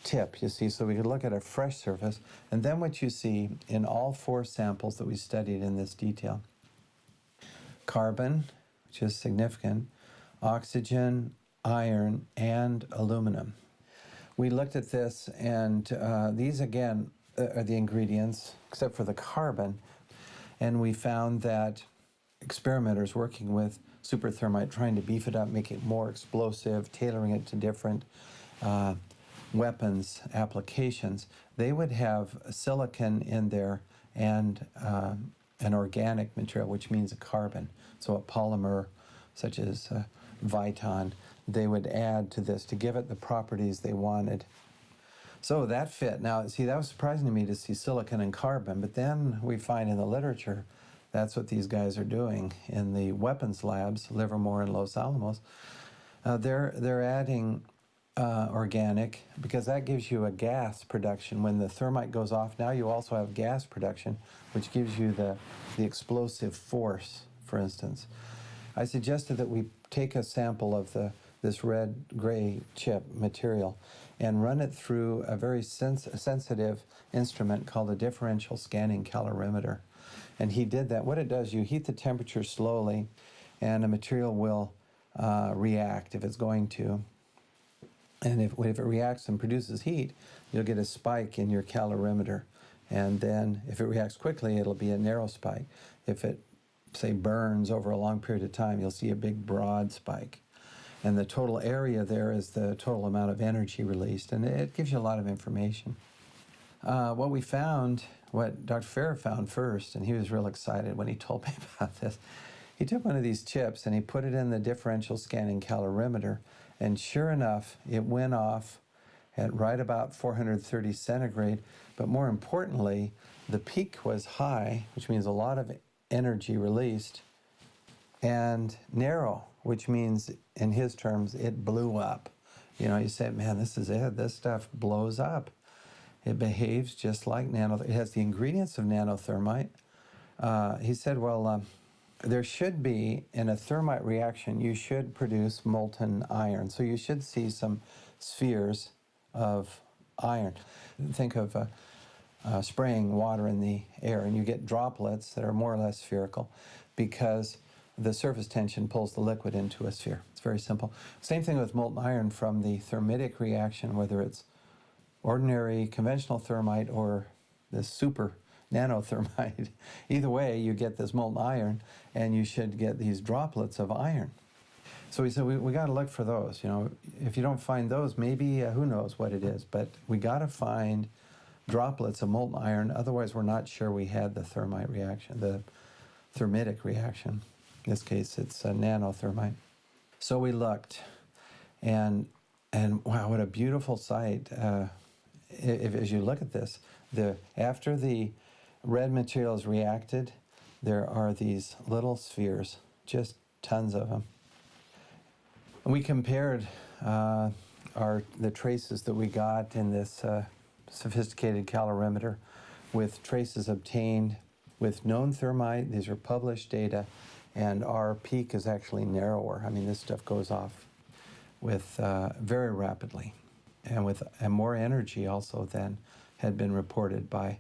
tip, you see, so we could look at a fresh surface. And then what you see in all 4 samples that we studied in this detail, carbon, which is significant, oxygen, iron, and aluminum. We looked at this, and these, again, are the ingredients, except for the carbon. And we found that experimenters working with superthermite, trying to beef it up, make it more explosive, tailoring it to different weapons applications, they would have silicon in there and an organic material, which means a carbon. So a polymer such as Viton, they would add to this to give it the properties they wanted. So that fit. Now, see, that was surprising to me to see silicon and carbon, but then we find in the literature that's what these guys are doing in the weapons labs, Livermore and Los Alamos. They're adding organic, because that gives you a gas production. When the thermite goes off, now you also have gas production, which gives you the explosive force, for instance. I suggested that we take a sample of this red-gray chip material and run it through a very sensitive instrument called a differential scanning calorimeter. And he did that. What it does, you heat the temperature slowly, and a material will react if it's going to. And if it reacts and produces heat, you'll get a spike in your calorimeter. And then if it reacts quickly, it'll be a narrow spike. If it, say, burns over a long period of time, you'll see a big broad spike. And the total area there is the total amount of energy released, and it gives you a lot of information. What we found, what Dr. Ferrer found first, and he was real excited when he told me about this, he took one of these chips and he put it in the differential scanning calorimeter, and sure enough, it went off at right about 430 centigrade, but more importantly, the peak was high, which means a lot of energy released, and narrow, which means, in his terms, it blew up. You know, you say, man, this is it. This stuff blows up. It behaves just like it has the ingredients of nanothermite. He said, well, there should be, in a thermite reaction, you should produce molten iron. So you should see some spheres of iron. Think of spraying water in the air, and you get droplets that are more or less spherical because the surface tension pulls the liquid into a sphere. It's very simple. Same thing with molten iron from the thermitic reaction, whether it's ordinary conventional thermite or this super nanothermite. Either way, you get this molten iron, and you should get these droplets of iron. So we said, we got to look for those. You know, if you don't find those, maybe who knows what it is, but we got to find droplets of molten iron. Otherwise, we're not sure we had the thermite reaction, the thermitic reaction. In this case, it's a nanothermite. So we looked, and wow, what a beautiful sight. As you look at this, after the red material is reacted, there are these little spheres, just tons of them. And we compared the traces that we got in this sophisticated calorimeter with traces obtained with known thermite. These are published data, and our peak is actually narrower. I mean, this stuff goes off with very rapidly, and more energy also than had been reported by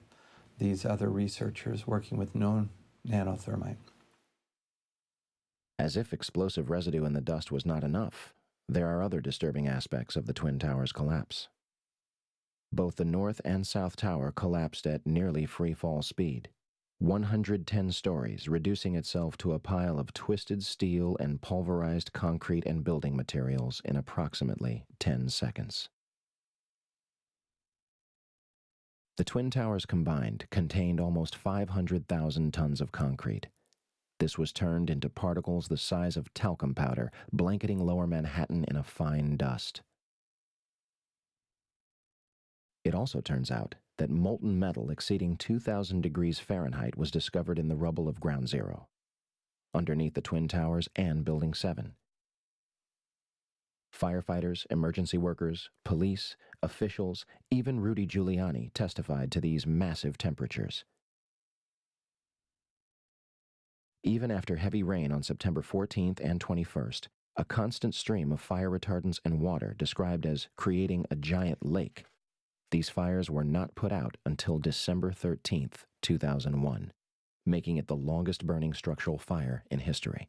these other researchers working with known nanothermite. As if explosive residue in the dust was not enough, there are other disturbing aspects of the Twin Towers collapse. Both the North and South Tower collapsed at nearly free-fall speed, 110 stories, reducing itself to a pile of twisted steel and pulverized concrete and building materials in approximately 10 seconds. The Twin Towers combined contained almost 500,000 tons of concrete. This was turned into particles the size of talcum powder, blanketing lower Manhattan in a fine dust. It also turns out that molten metal exceeding 2,000 degrees Fahrenheit was discovered in the rubble of Ground Zero, underneath the Twin Towers and Building 7. Firefighters, emergency workers, police, officials, even Rudy Giuliani testified to these massive temperatures. Even after heavy rain on September 14th and 21st, a constant stream of fire retardants and water described as creating a giant lake, these fires were not put out until December 13th, 2001, making it the longest burning structural fire in history.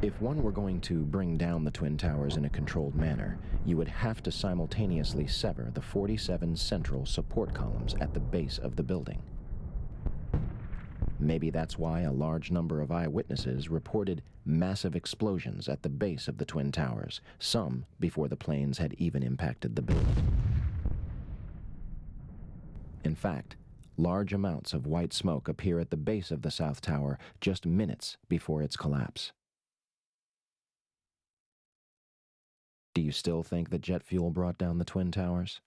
If one were going to bring down the Twin Towers in a controlled manner, you would have to simultaneously sever the 47 central support columns at the base of the building. Maybe that's why a large number of eyewitnesses reported massive explosions at the base of the Twin Towers, some before the planes had even impacted the building. In fact, large amounts of white smoke appear at the base of the South Tower just minutes before its collapse. Do you still think that jet fuel brought down the Twin Towers?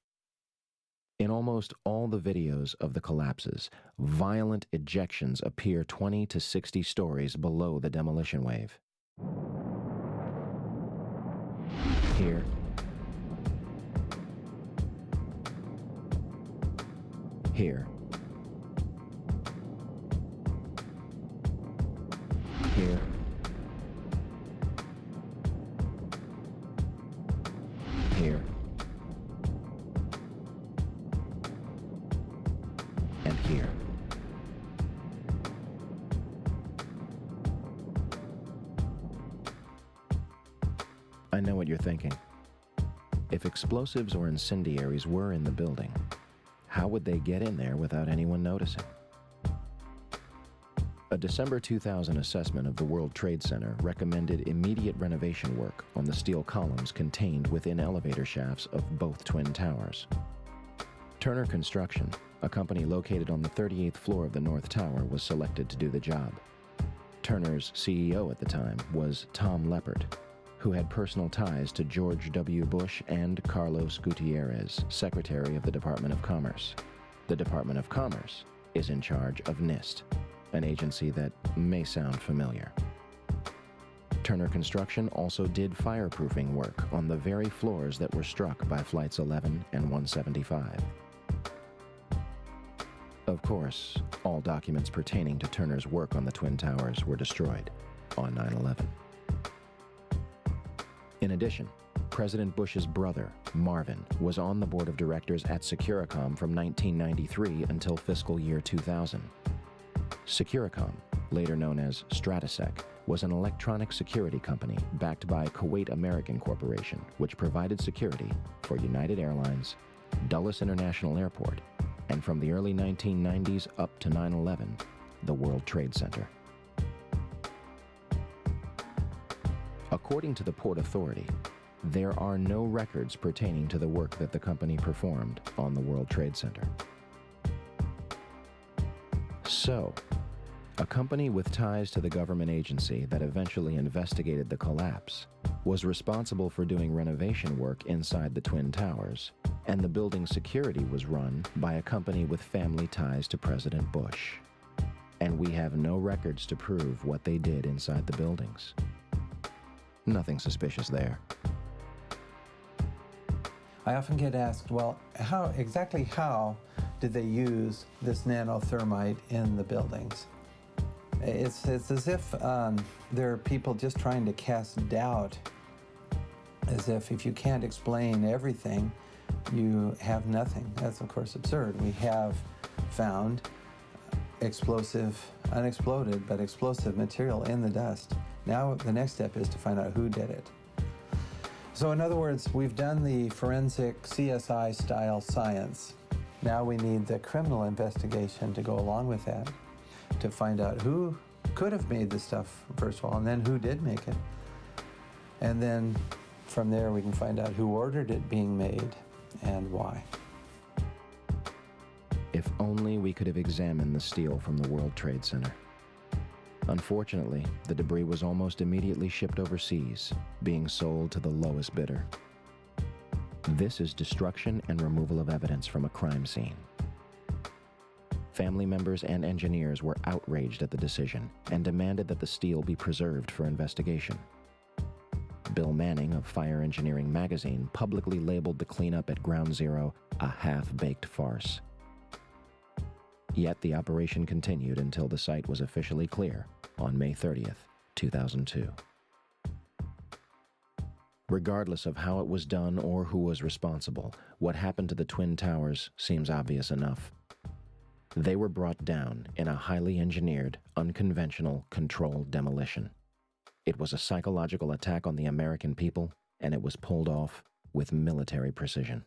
In almost all the videos of the collapses, violent ejections appear 20 to 60 stories below the demolition wave. Here, here, here, here, and here. I know what you're thinking. If explosives or incendiaries were in the building, how would they get in there without anyone noticing? A December 2000 assessment of the World Trade Center recommended immediate renovation work on the steel columns contained within elevator shafts of both Twin Towers. Turner Construction, a company located on the 38th floor of the North Tower, was selected to do the job. Turner's CEO at the time was Tom Leppert, who had personal ties to George W. Bush and Carlos Gutierrez, Secretary of the Department of Commerce. The Department of Commerce is in charge of NIST, an agency that may sound familiar. Turner Construction also did fireproofing work on the very floors that were struck by Flights 11 and 175. Of course, all documents pertaining to Turner's work on the Twin Towers were destroyed on 9/11. In addition, President Bush's brother, Marvin, was on the board of directors at Securicom from 1993 until fiscal year 2000. Securicom, later known as Stratesec, was an electronic security company backed by Kuwait American Corporation, which provided security for United Airlines, Dulles International Airport, and from the early 1990s up to 9/11, the World Trade Center. According to the Port Authority, there are no records pertaining to the work that the company performed on the World Trade Center. So, a company with ties to the government agency that eventually investigated the collapse was responsible for doing renovation work inside the Twin Towers, and the building's security was run by a company with family ties to President Bush. And we have no records to prove what they did inside the buildings. Nothing suspicious there. I often get asked, well, how did they use this nanothermite in the buildings? It's as if there are people just trying to cast doubt, as if you can't explain everything, you have nothing. That's, of course, absurd. We have found unexploded, but explosive material in the dust. Now the next step is to find out who did it. So in other words, we've done the forensic CSI-style science. Now we need the criminal investigation to go along with that, to find out who could have made this stuff, first of all, and then who did make it. And then from there we can find out who ordered it being made and why. If only we could have examined the steel from the World Trade Center. Unfortunately, the debris was almost immediately shipped overseas, being sold to the lowest bidder. This is destruction and removal of evidence from a crime scene. Family members and engineers were outraged at the decision and demanded that the steel be preserved for investigation. Bill Manning of Fire Engineering magazine publicly labeled the cleanup at Ground Zero a half-baked farce. Yet the operation continued until the site was officially clear on May 30th, 2002. Regardless of how it was done or who was responsible, what happened to the Twin Towers seems obvious enough. They were brought down in a highly engineered, unconventional, controlled demolition. It was a psychological attack on the American people, and it was pulled off with military precision.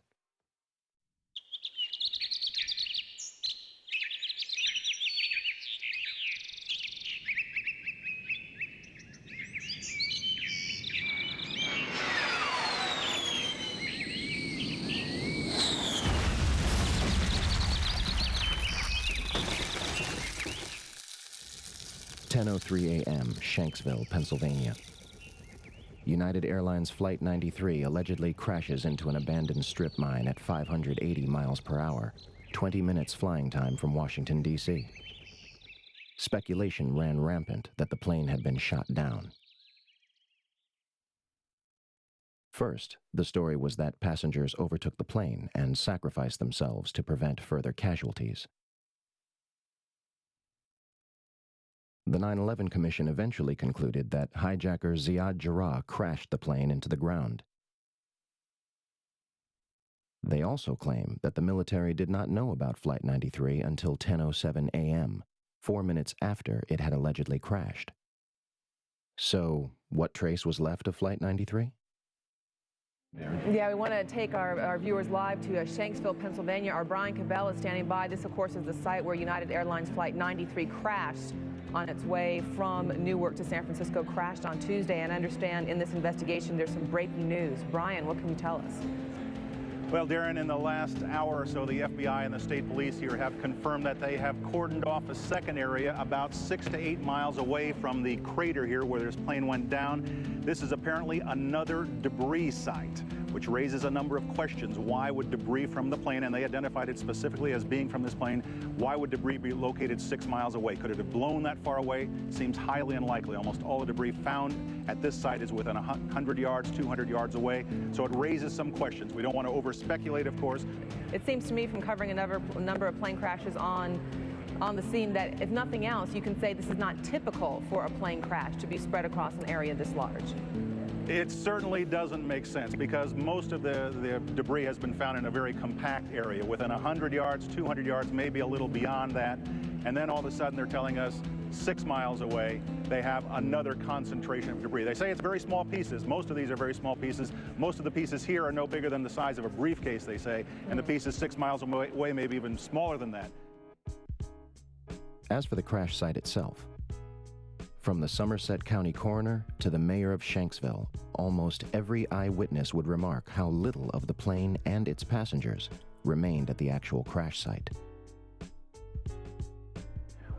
(10:03 a.m., Shanksville, Pennsylvania. United Airlines Flight 93 allegedly crashes into an abandoned strip mine at 580 miles per hour, 20 minutes flying time from Washington, D.C. Speculation ran rampant that the plane had been shot down. First, the story was that passengers overtook the plane and sacrificed themselves to prevent further casualties. The 9/11 Commission eventually concluded that hijacker Ziad Jarrah crashed the plane into the ground. They also claim that the military did not know about Flight 93 until 10:07 a.m., 4 minutes after it had allegedly crashed. So, what trace was left of Flight 93? Yeah, we want to take our viewers live to Shanksville, Pennsylvania. Our Brian Cabell is standing by. This, of course, is the site where United Airlines Flight 93 crashed on its way from Newark to San Francisco, crashed on Tuesday. And I understand in this investigation there's some breaking news. Brian, what can you tell us? Well, Darren, in the last hour or so, the FBI and the state police here have confirmed that they have cordoned off a second area about 6 to 8 miles away from the crater here where this plane went down. This is apparently another debris site, which raises a number of questions. Why would debris from the plane, and they identified it specifically as being from this plane, why would debris be located 6 miles away? Could it have blown that far away? Seems highly unlikely. Almost all the debris found at this site is within 100 yards, 200 yards away. So it raises some questions. We don't want to over-speculate, of course. It seems to me from covering a number of plane crashes on the scene that, if nothing else, you can say this is not typical for a plane crash to be spread across an area this large. It certainly doesn't make sense because most of the debris has been found in a very compact area within 100 yards, 200 yards, maybe a little beyond that. And then all of a sudden they're telling us 6 miles away they have another concentration of debris. They say it's very small pieces. Most of these are very small pieces. Most of the pieces here are no bigger than the size of a briefcase, they say, and the pieces 6 miles away maybe even smaller than that. As for the crash site itself, from the Somerset County coroner to the mayor of Shanksville, almost every eyewitness would remark how little of the plane and its passengers remained at the actual crash site.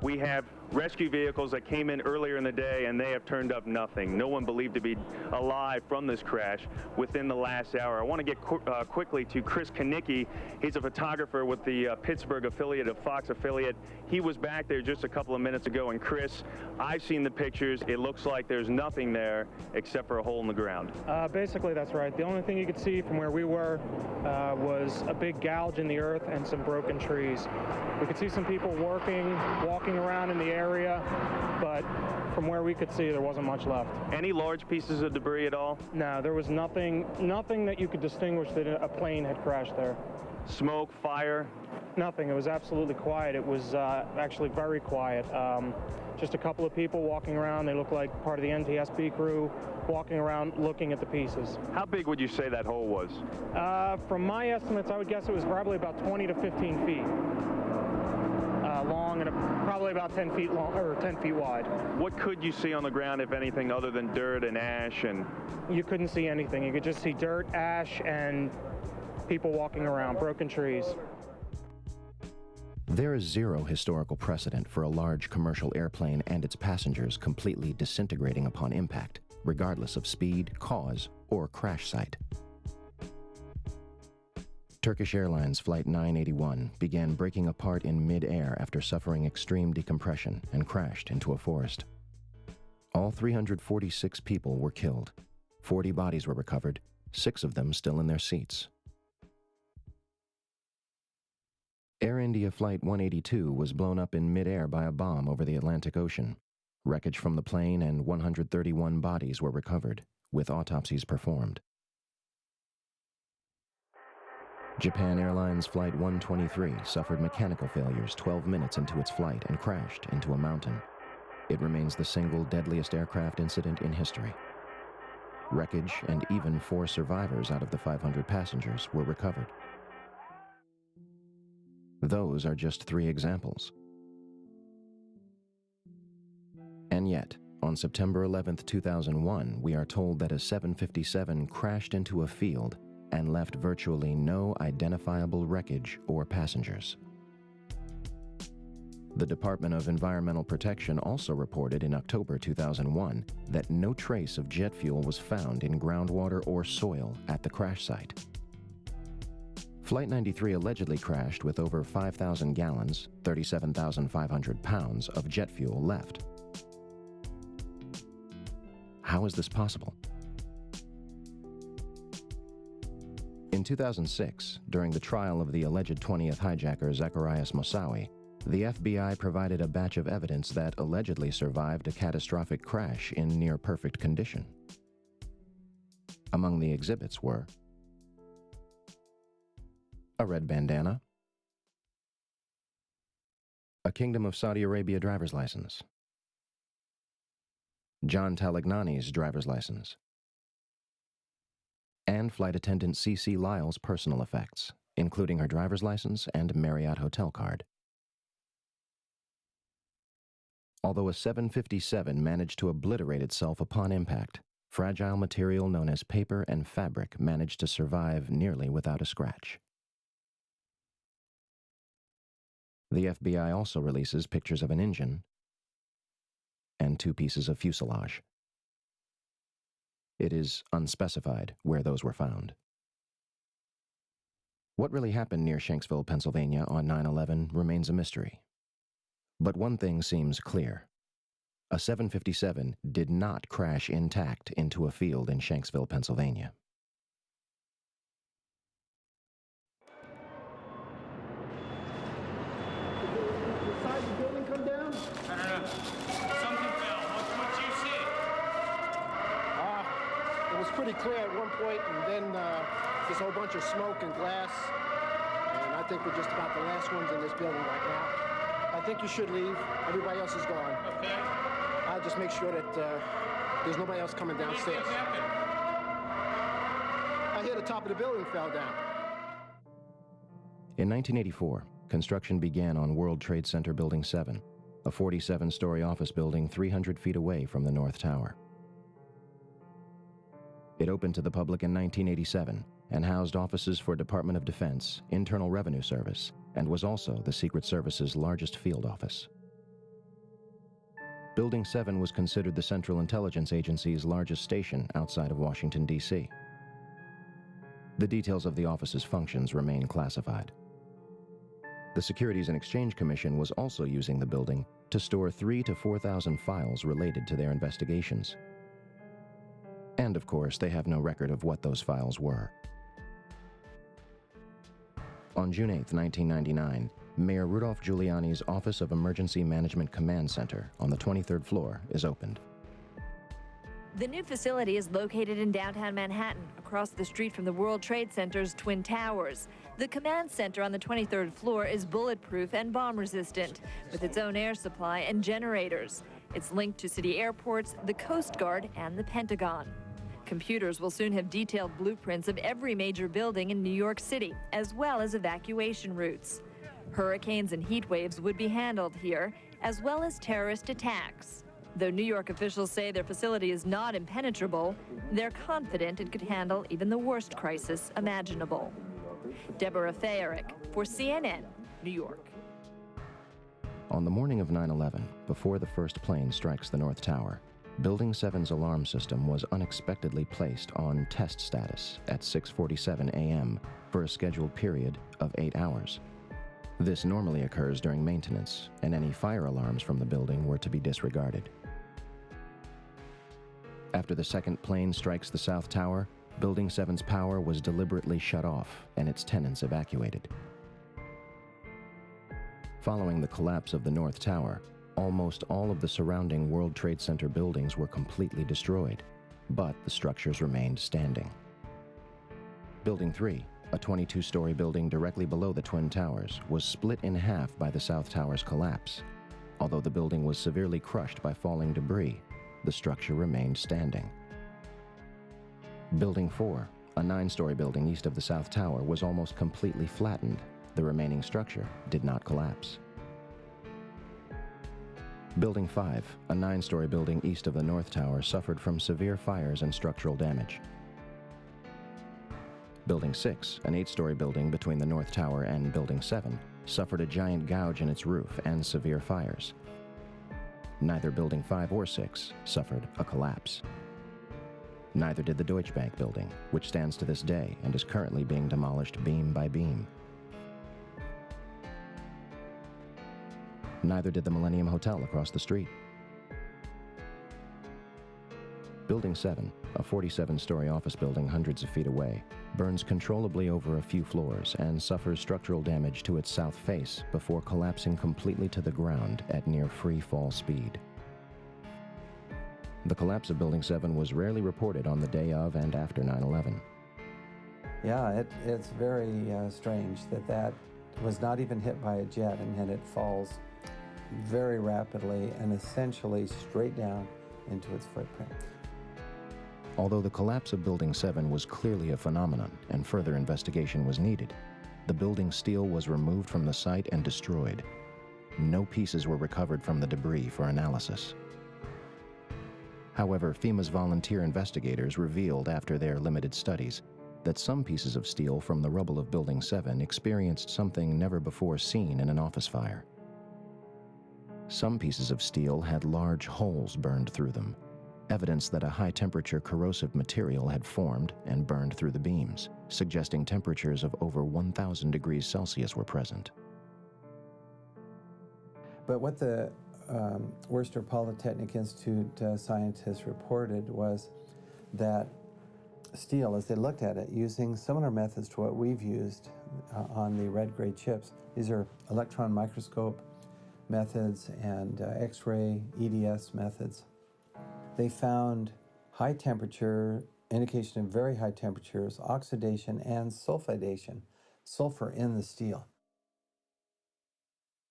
We have rescue vehicles that came in earlier in the day, and they have turned up nothing. No one believed to be alive from this crash within the last hour. I want to get quickly to Chris Kanicki. He's a photographer with the Pittsburgh affiliate of Fox affiliate. He was back there just a couple of minutes ago, and Chris, I've seen the pictures. It looks like there's nothing there except for a hole in the ground. Basically, that's right. The only thing you could see from where we were was a big gouge in the earth and some broken trees. We could see some people walking around in the area, but from where we could see, there wasn't much left. Any large pieces of debris at all? No, there was nothing that you could distinguish that a plane had crashed there. Smoke, fire? Nothing. It was absolutely quiet. It was actually very quiet. Just a couple of people walking around. They looked like part of the NTSB crew walking around looking at the pieces. How big would you say that hole was? From my estimates, I would guess it was probably about 20 to 15 feet. Long and probably about 10 feet long or 10 feet wide. What could you see on the ground, if anything, other than dirt and ash? And you couldn't see anything. You could just see dirt, ash, and people walking around, broken trees. There is zero historical precedent for a large commercial airplane and its passengers completely disintegrating upon impact, regardless of speed, cause, or crash site. Turkish Airlines Flight 981 began breaking apart in mid-air after suffering extreme decompression and crashed into a forest. All 346 people were killed. 40 bodies were recovered, 6 of them still in their seats. Air India Flight 182 was blown up in mid-air by a bomb over the Atlantic Ocean. Wreckage from the plane and 131 bodies were recovered, with autopsies performed. Japan Airlines Flight 123 suffered mechanical failures 12 minutes into its flight and crashed into a mountain. It remains the single deadliest aircraft incident in history. Wreckage and even 4 survivors out of the 500 passengers were recovered. Those are just 3 examples. And yet, on September 11, 2001, we are told that a 757 crashed into a field and left virtually no identifiable wreckage or passengers. The Department of Environmental Protection also reported in October 2001 that no trace of jet fuel was found in groundwater or soil at the crash site. Flight 93 allegedly crashed with over 5,000 gallons, 37,500 pounds of jet fuel left. How is this possible? In 2006, during the trial of the alleged 20th hijacker Zacarias Moussaoui, the FBI provided a batch of evidence that allegedly survived a catastrophic crash in near-perfect condition. Among the exhibits were a red bandana, a Kingdom of Saudi Arabia driver's license, John Talagnani's driver's license, and flight attendant C.C. Lyle's personal effects, including her driver's license and Marriott hotel card. Although a 757 managed to obliterate itself upon impact, fragile material known as paper and fabric managed to survive nearly without a scratch. The FBI also releases pictures of an engine and 2 pieces of fuselage. It is unspecified where those were found. What really happened near Shanksville, Pennsylvania on 9/11 remains a mystery. But one thing seems clear. A 757 did not crash intact into a field in Shanksville, Pennsylvania. Pretty clear at one point, and then this whole bunch of smoke and glass, and I think we're just about the last ones in this building right now. I think you should leave. Everybody else is gone. Okay. I'll just make sure that there's nobody else coming downstairs. I hear the top of the building fell down. In 1984, construction began on World Trade Center Building 7, a 47-story office building 300 feet away from the North Tower. It opened to the public in 1987 and housed offices for Department of Defense, Internal Revenue Service, and was also the Secret Service's largest field office. Building 7 was considered the Central Intelligence Agency's largest station outside of Washington, D.C. The details of the office's functions remain classified. The Securities and Exchange Commission was also using the building to store 3,000 to 4,000 files related to their investigations. And of course, they have no record of what those files were. On June 8, 1999, Mayor Rudolph Giuliani's Office of Emergency Management Command Center on the 23rd floor is opened. The new facility is located in downtown Manhattan, across the street from the World Trade Center's Twin Towers. The command center on the 23rd floor is bulletproof and bomb-resistant, with its own air supply and generators. It's linked to city airports, the Coast Guard, and the Pentagon. Computers will soon have detailed blueprints of every major building in New York City, as well as evacuation routes. Hurricanes and heat waves would be handled here, as well as terrorist attacks. Though New York officials say their facility is not impenetrable, they're confident it could handle even the worst crisis imaginable. Deborah Fayerick for CNN, New York. On the morning of 9/11, before the first plane strikes the North Tower, Building 7's alarm system was unexpectedly placed on test status at 6:47 a.m. for a scheduled period of 8 hours. This normally occurs during maintenance, and any fire alarms from the building were to be disregarded. After the second plane strikes the South Tower, Building 7's power was deliberately shut off and its tenants evacuated. Following the collapse of the North Tower, almost all of the surrounding World Trade Center buildings were completely destroyed, but the structures remained standing. Building 3, a 22-story building directly below the Twin Towers, was split in half by the South Tower's collapse. Although the building was severely crushed by falling debris, the structure remained standing. Building 4, a 9-story building east of the South Tower, was almost completely flattened. The remaining structure did not collapse. Building 5, a 9-story building east of the North Tower, suffered from severe fires and structural damage. Building 6, an 8-story building between the North Tower and Building 7, suffered a giant gouge in its roof and severe fires. Neither Building 5 or 6 suffered a collapse. Neither did the Deutsche Bank building, which stands to this day and is currently being demolished beam by beam. Neither did the Millennium Hotel across the street. Building 7, a 47-story office building hundreds of feet away, burns controllably over a few floors and suffers structural damage to its south face before collapsing completely to the ground at near free fall speed. The collapse of Building 7 was rarely reported on the day of and after 9/11. Yeah, it's very strange that was not even hit by a jet, and yet it falls very rapidly and essentially straight down into its footprint. Although the collapse of Building 7 was clearly a phenomenon and further investigation was needed, the building's steel was removed from the site and destroyed. No pieces were recovered from the debris for analysis. However, FEMA's volunteer investigators revealed after their limited studies that some pieces of steel from the rubble of Building 7 experienced something never before seen in an office fire. Some pieces of steel had large holes burned through them, evidence that a high-temperature corrosive material had formed and burned through the beams, suggesting temperatures of over 1,000 degrees Celsius were present. But what the Worcester Polytechnic Institute scientists reported was that steel, as they looked at it, using similar methods to what we've used on the red gray chips, these are electron microscope methods and X-ray EDS methods, they found high temperature, indication of very high temperatures, oxidation and sulfidation, sulfur in the steel.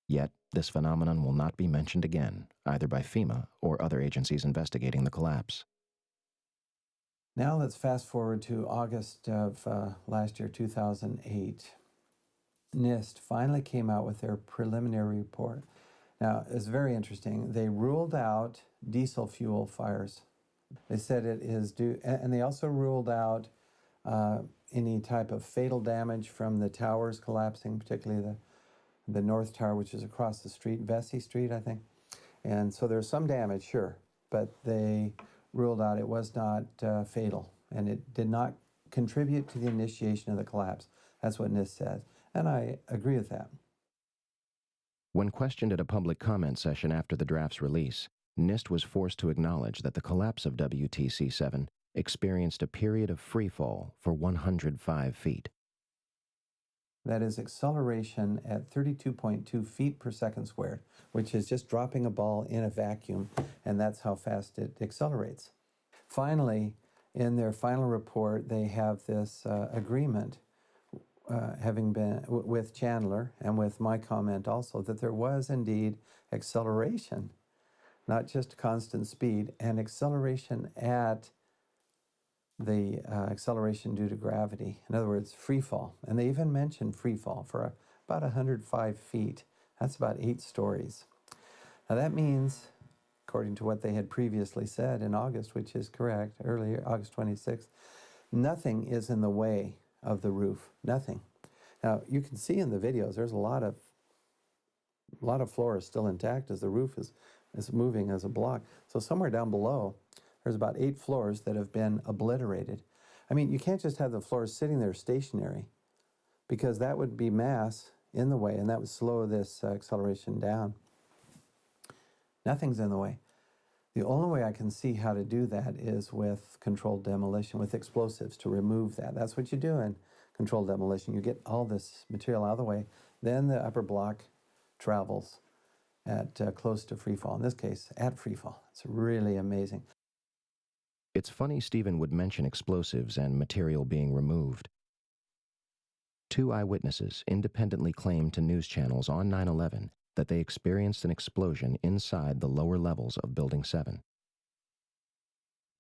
Yet, this phenomenon will not be mentioned again, either by FEMA or other agencies investigating the collapse. Now let's fast forward to August of last year, 2008. NIST finally came out with their preliminary report. Now, it's very interesting. They ruled out diesel fuel fires. They said it is due, and they also ruled out any type of fatal damage from the towers collapsing, particularly the North Tower, which is across the street, Vesey Street, I think. And so there's some damage, sure, but they ruled out it was not fatal, and it did not contribute to the initiation of the collapse. That's what NIST says, and I agree with that. When questioned at a public comment session after the draft's release, NIST was forced to acknowledge that the collapse of WTC-7 experienced a period of freefall for 105 feet. That is acceleration at 32.2 feet per second squared, which is just dropping a ball in a vacuum, and that's how fast it accelerates. Finally, in their final report, they have this agreement, having been with Chandler and with my comment also, that there was indeed acceleration, not just constant speed, and acceleration at the acceleration due to gravity. In other words, free fall. And they even mentioned free fall for about 105 feet. That's about 8 stories. Now that means, according to what they had previously said in August, which is correct, earlier, August 26th, nothing is in the way of the roof. Nothing. Now you can see in the videos there's a lot of floor is still intact as the roof is moving as a block. So somewhere down below, there's about 8 floors that have been obliterated. I mean, you can't just have the floors sitting there stationary. because that would be mass in the way, and that would slow this acceleration down. Nothing's in the way. The only way I can see how to do that is with controlled demolition, with explosives, to remove that. That's what you do in controlled demolition. You get all this material out of the way, then the upper block travels at close to free fall. In this case, at free fall. It's really amazing. It's funny Stephen would mention explosives and material being removed. 2 eyewitnesses independently claimed to news channels on 9/11 that they experienced an explosion inside the lower levels of Building 7.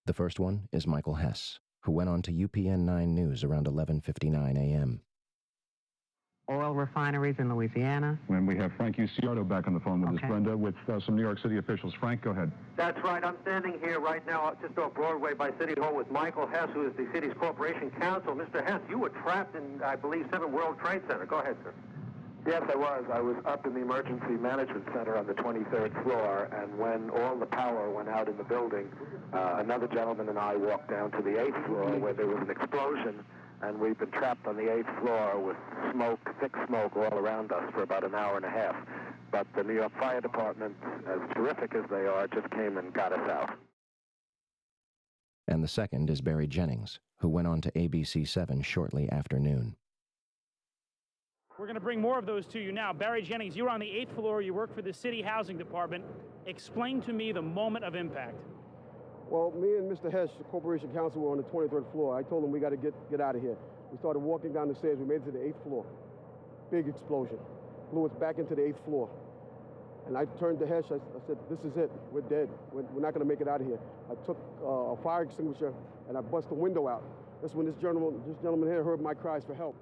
The first one is Michael Hess, who went on to UPN 9 News around 11:59 a.m. Oil refineries in Louisiana. When we have Frank Uciardo back on the phone with us, Brenda, with some New York City officials. Frank, go ahead. That's right. I'm standing here right now just off Broadway by City Hall with Michael Hess, who is the city's corporation counsel. Mr. Hess, you were trapped in, I believe, 7 World Trade Center. Go ahead, sir. Yes, I was. I was up in the Emergency Management Center on the 23rd floor, and when all the power went out in the building, another gentleman and I walked down to the 8th floor where there was an explosion, and we've been trapped on the 8th floor with smoke, thick smoke all around us for about an hour and a half. But the New York Fire Department, as terrific as they are, just came and got us out. And the second is Barry Jennings, who went on to ABC7 shortly after noon. We're going to bring more of those to you now. Barry Jennings, you were on the 8th floor. You work for the City Housing Department. Explain to me the moment of impact. Well, me and Mr. Hess, the corporation counsel, were on the 23rd floor. I told him we got to get out of here. We started walking down the stairs. We made it to the 8th floor. Big explosion. Blew us back into the 8th floor. And I turned to Hess. I said, this is it. We're dead. We're not going to make it out of here. I took a fire extinguisher and I bust the window out. That's when this gentleman here heard my cries for help.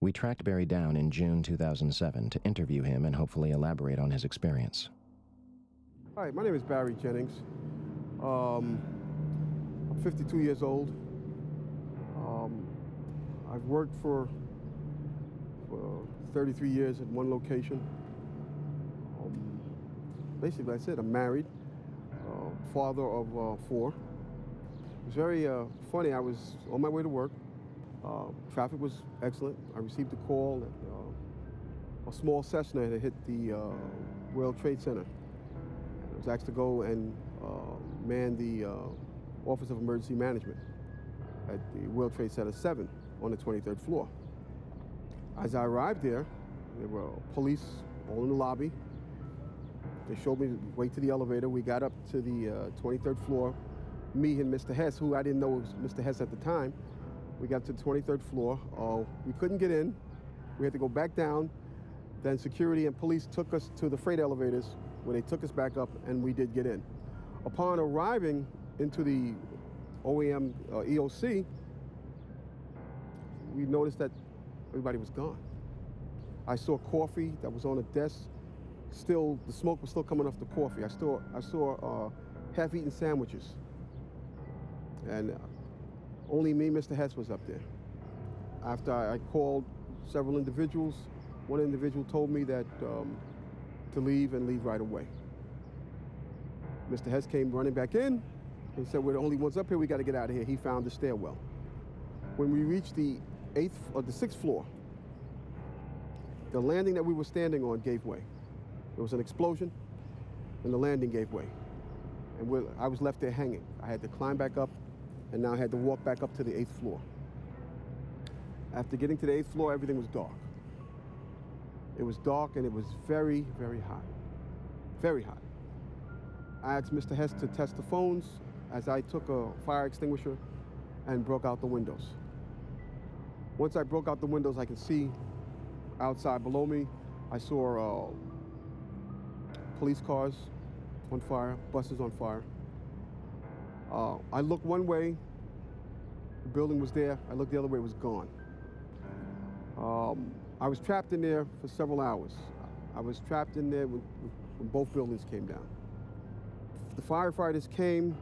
We tracked Barry down in June 2007 to interview him and hopefully elaborate on his experience. Hi, my name is Barry Jennings. I'm 52 years old. I've worked for 33 years at one location. Basically, like I said, I'm married, father of 4. It was very funny. I was on my way to work. Traffic was excellent. I received a call that a small Cessna had hit the World Trade Center. I was asked to go and man the Office of Emergency Management at the World Trade Center 7 on the 23rd floor. As I arrived there were police all in the lobby. They showed me the way to the elevator. We got up to the 23rd floor. Me and Mr. Hess, who I didn't know was Mr. Hess at the time, we got to the 23rd floor. We couldn't get in. We had to go back down. Then security and police took us to the freight elevators where they took us back up, and we did get in. Upon arriving into the OEM EOC, we noticed that everybody was gone. I saw coffee that was on a desk. Still, the smoke was still coming off the coffee. I saw half-eaten sandwiches. And only me, Mr. Hess, was up there. After I called several individuals, one individual told me that to leave and leave right away. Mr. Hess came running back in and said, we're the only ones up here, we got to get out of here. He found the stairwell. When we reached the 6th floor, the landing that we were standing on gave way. There was an explosion and the landing gave way. And I was left there hanging. I had to climb back up, and now I had to walk back up to the 8th floor. After getting to the 8th floor, everything was dark. It was dark and it was very, very hot. Very hot. I asked Mr. Hess to test the phones as I took a fire extinguisher and broke out the windows. Once I broke out the windows, I could see outside below me. I saw police cars on fire, buses on fire. I looked one way, the building was there. I looked the other way, it was gone. I was trapped in there for several hours. I was trapped in there when both buildings came down. The firefighters came,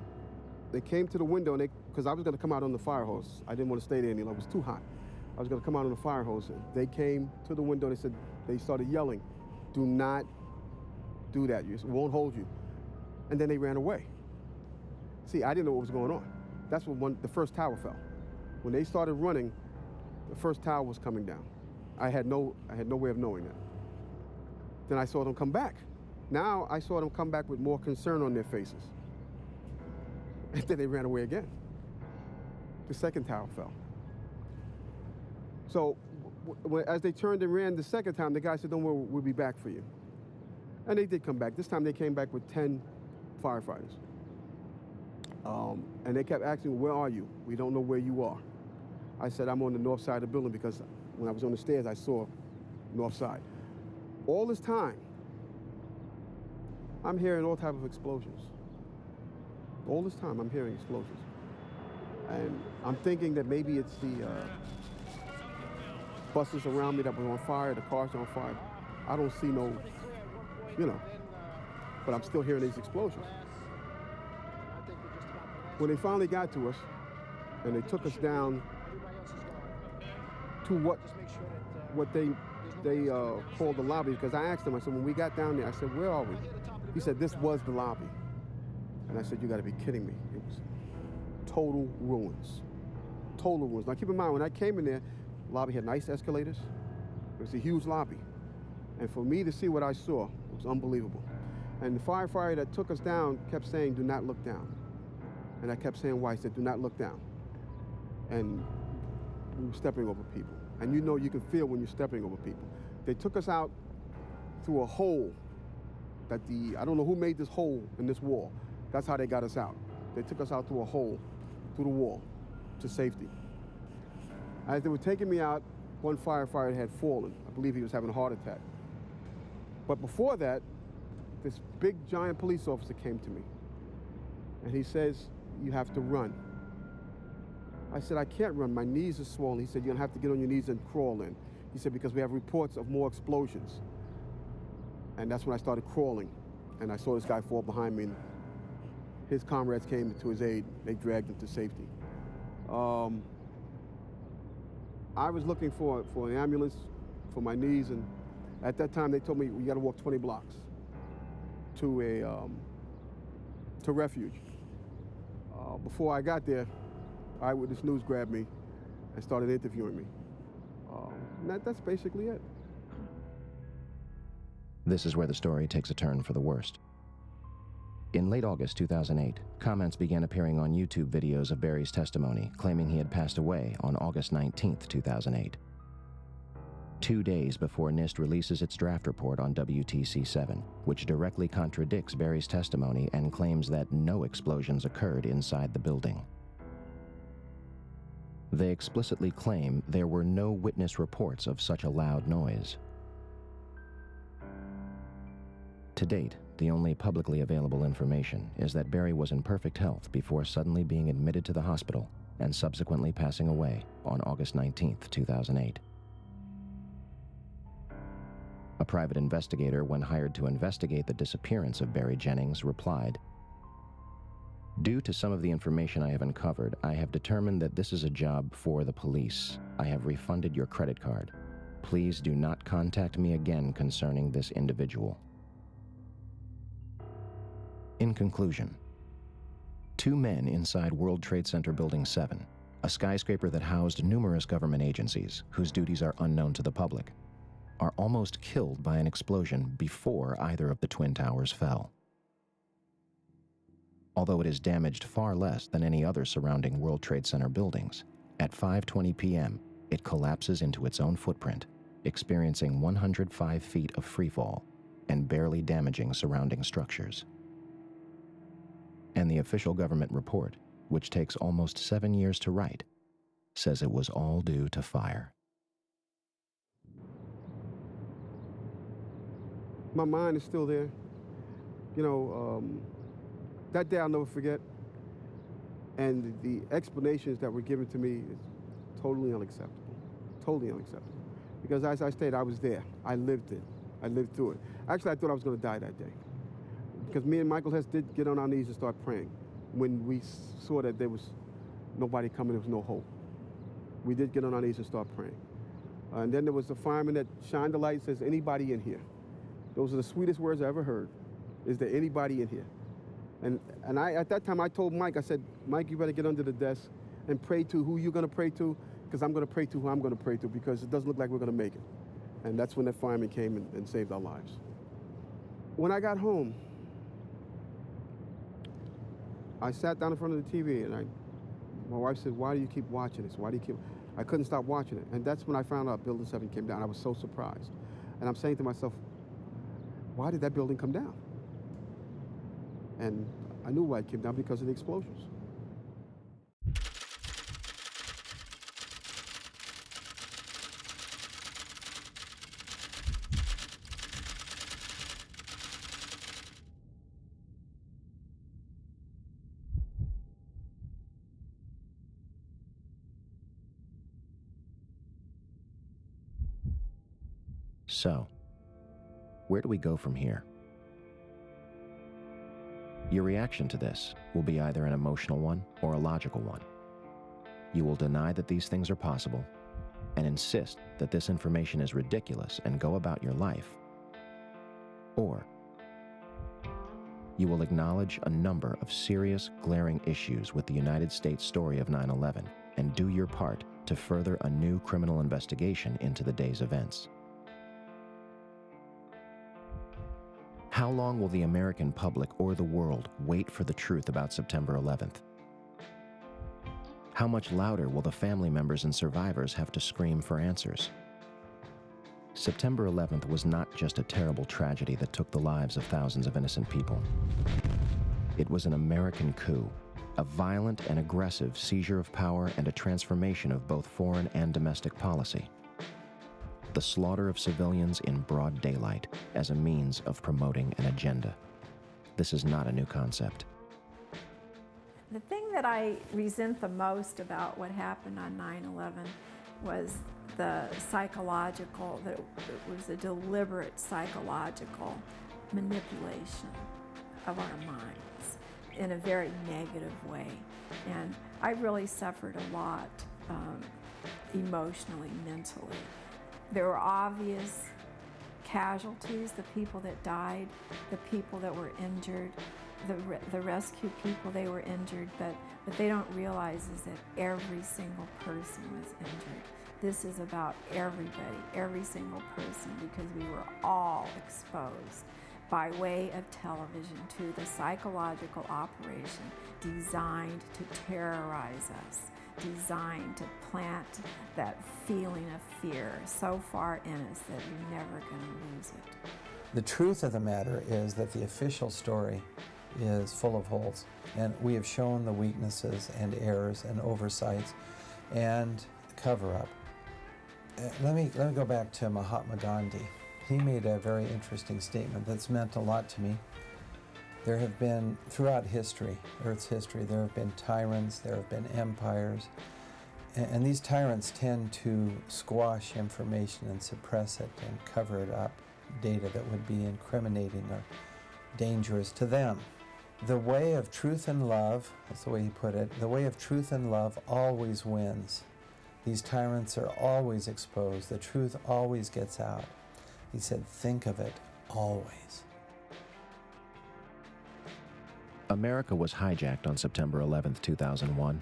they came to the window, because I was going to come out on the fire hose. I didn't want to stay there any longer, it was too hot. I was going to come out on the fire hose. They came to the window, they started yelling, do not do that, it won't hold you. And then they ran away. See, I didn't know what was going on. That's when the first tower fell. When they started running, the first tower was coming down. I had no way of knowing that. Then I saw them come back. Now I saw them come back with more concern on their faces. And then they ran away again. The second tower fell. So as they turned and ran the second time, the guy said, "Don't worry, we'll be back for you." And they did come back. This time they came back with 10 firefighters. And they kept asking, "Where are you? We don't know where you are." I said, "I'm on the north side of the building," because when I was on the stairs, I saw north side. All this time, I'm hearing all type of explosions. All this time, I'm hearing explosions. And I'm thinking that maybe it's the buses around me that were on fire, the cars on fire. I don't see no, but I'm still hearing these explosions. When they finally got to us, and they took us down to what they called the lobby, because I asked them, I said, when we got down there, I said, "Where are we?" He said, "This was the lobby." And I said, "You gotta be kidding me." It was total ruins. Total ruins. Now keep in mind, when I came in there, the lobby had nice escalators. It was a huge lobby. And for me to see what I saw, it was unbelievable. And the firefighter that took us down kept saying, "Do not look down." And I kept saying, "Why?" He said, "Do not look down." And we were stepping over people. And you can feel when you're stepping over people. They took us out through a hole that I don't know who made this hole in this wall. That's how they got us out. They took us out through a hole, through the wall, to safety. As they were taking me out, one firefighter had fallen. I believe he was having a heart attack. But before that, this big giant police officer came to me. And he says, "You have to run." I said, "I can't run. My knees are swollen." He said, "You're going to have to get on your knees and crawl in." He said, "Because we have reports of more explosions." And that's when I started crawling. And I saw this guy fall behind me. And his comrades came to his aid. They dragged him to safety. I was looking for an ambulance for my knees. And at that time, they told me, "We got to walk 20 blocks to refuge." Before I got there, Eyewitness News grabbed me and started interviewing me. And that's basically it. This is where the story takes a turn for the worst. In late August 2008, comments began appearing on YouTube videos of Barry's testimony, claiming he had passed away on August 19, 2008. 2 days before NIST releases its draft report on WTC-7, which directly contradicts Barry's testimony and claims that no explosions occurred inside the building. They explicitly claim there were no witness reports of such a loud noise. To date, the only publicly available information is that Barry was in perfect health before suddenly being admitted to the hospital and subsequently passing away on August 19, 2008. A private investigator, when hired to investigate the disappearance of Barry Jennings, replied, "Due to some of the information I have uncovered, I have determined that this is a job for the police. I have refunded your credit card. Please do not contact me again concerning this individual." In conclusion, 2 men inside World Trade Center Building 7, a skyscraper that housed numerous government agencies whose duties are unknown to the public, are almost killed by an explosion before either of the Twin Towers fell. Although it is damaged far less than any other surrounding World Trade Center buildings, at 5:20 p.m., it collapses into its own footprint, experiencing 105 feet of freefall and barely damaging surrounding structures. And the official government report, which takes almost 7 years to write, says it was all due to fire. My mind is still there. That day I'll never forget. And the explanations that were given to me is totally unacceptable. Totally unacceptable. Because as I stated, I was there. I lived it. I lived through it. Actually, I thought I was going to die that day. Because me and Michael Hess did get on our knees and start praying. When we saw that there was nobody coming, there was no hope. We did get on our knees and start praying. And then there was a fireman that shined the light and says, "Anybody in here?" Those are the sweetest words I ever heard. Is there anybody in here? And I, at that time, I told Mike, I said, "Mike, you better get under the desk and pray to who you're going to pray to. because I'm going to pray to who I'm going to pray to, because it doesn't look like we're going to make it. And that's when that fireman came and saved our lives. When I got home, I sat down in front of the TV, and my wife said, "Why do you keep watching this? Why do you keep?" I couldn't stop watching it. And that's when I found out Building 7 came down. I was so surprised. And I'm saying to myself, why did that building come down? And I knew why it came down, because of the explosions. So, where do we go from here? Your reaction to this will be either an emotional one or a logical one. You will deny that these things are possible and insist that this information is ridiculous and go about your life. Or you will acknowledge a number of serious, glaring issues with the United States story of 9/11 and do your part to further a new criminal investigation into the day's events. How long will the American public or the world wait for the truth about September 11th? How much louder will the family members and survivors have to scream for answers? September 11th was not just a terrible tragedy that took the lives of thousands of innocent people. It was an American coup, a violent and aggressive seizure of power and a transformation of both foreign and domestic policy. The slaughter of civilians in broad daylight as a means of promoting an agenda. This is not a new concept. The thing that I resent the most about what happened on 9/11 was the psychological, that it was a deliberate psychological manipulation of our minds in a very negative way. And I really suffered a lot emotionally, mentally. There were obvious casualties, the people that died, the people that were injured, the rescue people, they were injured, but what they don't realize is that every single person was injured. This is about everybody, every single person, because we were all exposed by way of television to the psychological operation designed to terrorize us, designed to plant that feeling of fear so far in us that you're never going to lose it. The truth of the matter is that the official story is full of holes, and we have shown the weaknesses and errors and oversights and cover-up. Let me go back to Mahatma Gandhi. He made a very interesting statement that's meant a lot to me. There have been, throughout history, Earth's history, there have been tyrants, there have been empires, and these tyrants tend to squash information and suppress it and cover it up, data that would be incriminating or dangerous to them. The way of truth and love, that's the way he put it, the way of truth and love always wins. These tyrants are always exposed, the truth always gets out. He said, think of it always. America was hijacked on September 11th, 2001.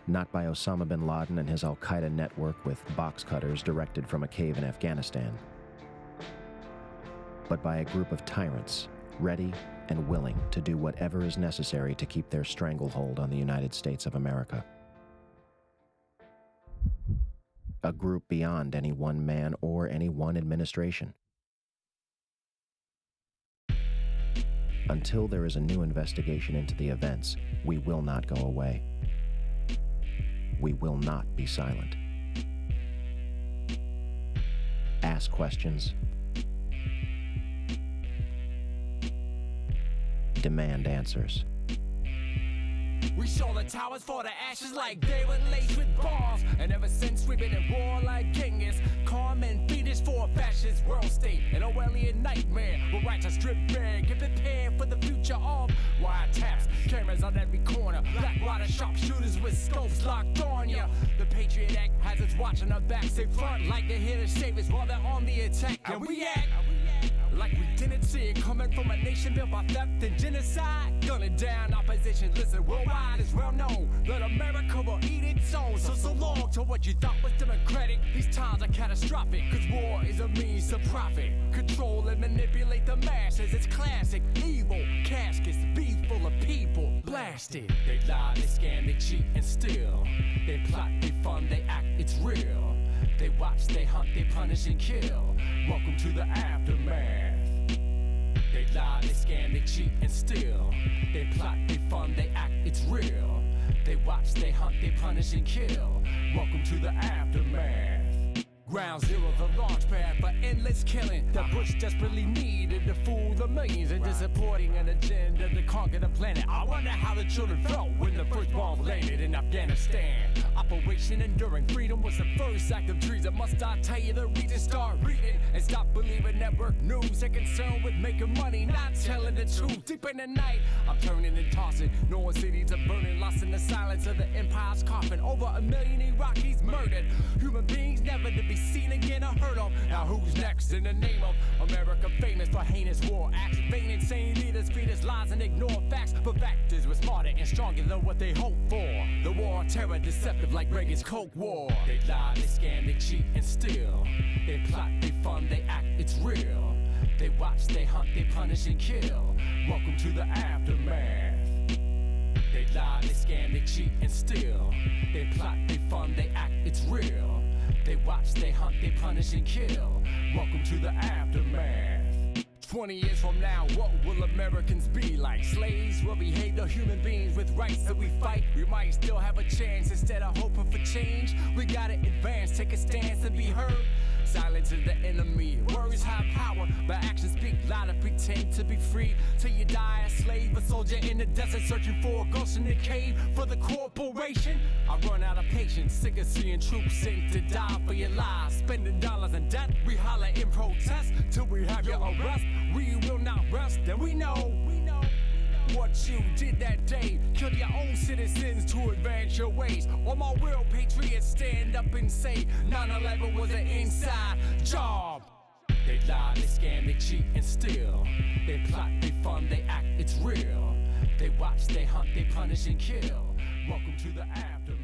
Not by Osama bin Laden and his al-Qaeda network with box cutters directed from a cave in Afghanistan, but by a group of tyrants ready and willing to do whatever is necessary to keep their stranglehold on the United States of America. A group beyond any one man or any one administration. Until there is a new investigation into the events, we will not go away. We will not be silent. Ask questions. Demand answers. We show the towers for the ashes like they were laced with bombs. And ever since we've been in war like Genghis Khan and Phoenix for a fascist world state. An Orwellian nightmare with righteous strip bare. Get prepared for the future of wiretaps. Cameras on every corner. Blackwater sharpshooters with scopes locked on ya. The Patriot Act has us watching our backs. They front like they're here to save us while they're on the attack. And we act like we didn't see it coming from a nation built by theft and genocide. Gunning down opposition, listen, worldwide is well known that America will eat its own. So to what you thought was democratic. These times are catastrophic, cause war is a means to profit. Control and manipulate the masses, it's classic. Evil caskets, be full of people blasted. They lie, they scam, they cheat and steal. They plot, they fund, they act, it's real. They watch, they hunt, they punish and kill. Welcome to the aftermath. They lie, they scam, they cheat and steal. They plot, they fund, they act, it's real. They watch, they hunt, they punish and kill. Welcome to the aftermath. Ground zero, the launch pad for endless killing. The Bush desperately needed to fool the millions into supporting an agenda to conquer the planet. I wonder how the children felt when the first bomb landed in Afghanistan. Operation Enduring Freedom was the first act of treason. Must I tell you the reason? Start reading and stop believing network news. They're concerned with making money, not telling the truth. Deep in the night, I'm turning and tossing. Knowing cities are burning, lost in the silence of the empire's coffin. Over 1 million Iraqis murdered. Human beings never to be seen again or heard of. Now who's next in the name of America, famous for heinous war acts? Vain, insane leaders feed us lies and ignore facts. But factors were smarter and stronger than what they hoped for. The war on terror, deceptive like Reagan's Coke War. They lie, they scam, they cheat and steal. They plot, they fund, they act, it's real. They watch, they hunt, they punish and kill. Welcome to the aftermath. They lie, they scam, they cheat and steal. They plot, they fund, they act, it's real. They watch, they hunt, they punish and kill. Welcome to the aftermath. 20 years from now, what will Americans be like? Slaves will behave to human beings with rights that we fight. We might still have a chance instead of hoping for change. We gotta advance, take a stance and be heard. Silence is the enemy. Words have power, but actions speak louder. Pretend to be free till you die a slave, a soldier in the desert searching for a ghost in the cave. For the corporation, I run out of patience. Sick of seeing troops sent to die for your lives. Spending dollars in debt, we holler in protest till we have your arrest. We will not rest, and we know what you did that day. Killed your own citizens to advance your ways. All my real patriots stand up and say 9/11 was an inside job. They lie, they scam, they cheat and steal. They plot, they fund, they act, it's real. They watch, they hunt, they punish and kill. Welcome to the aftermath.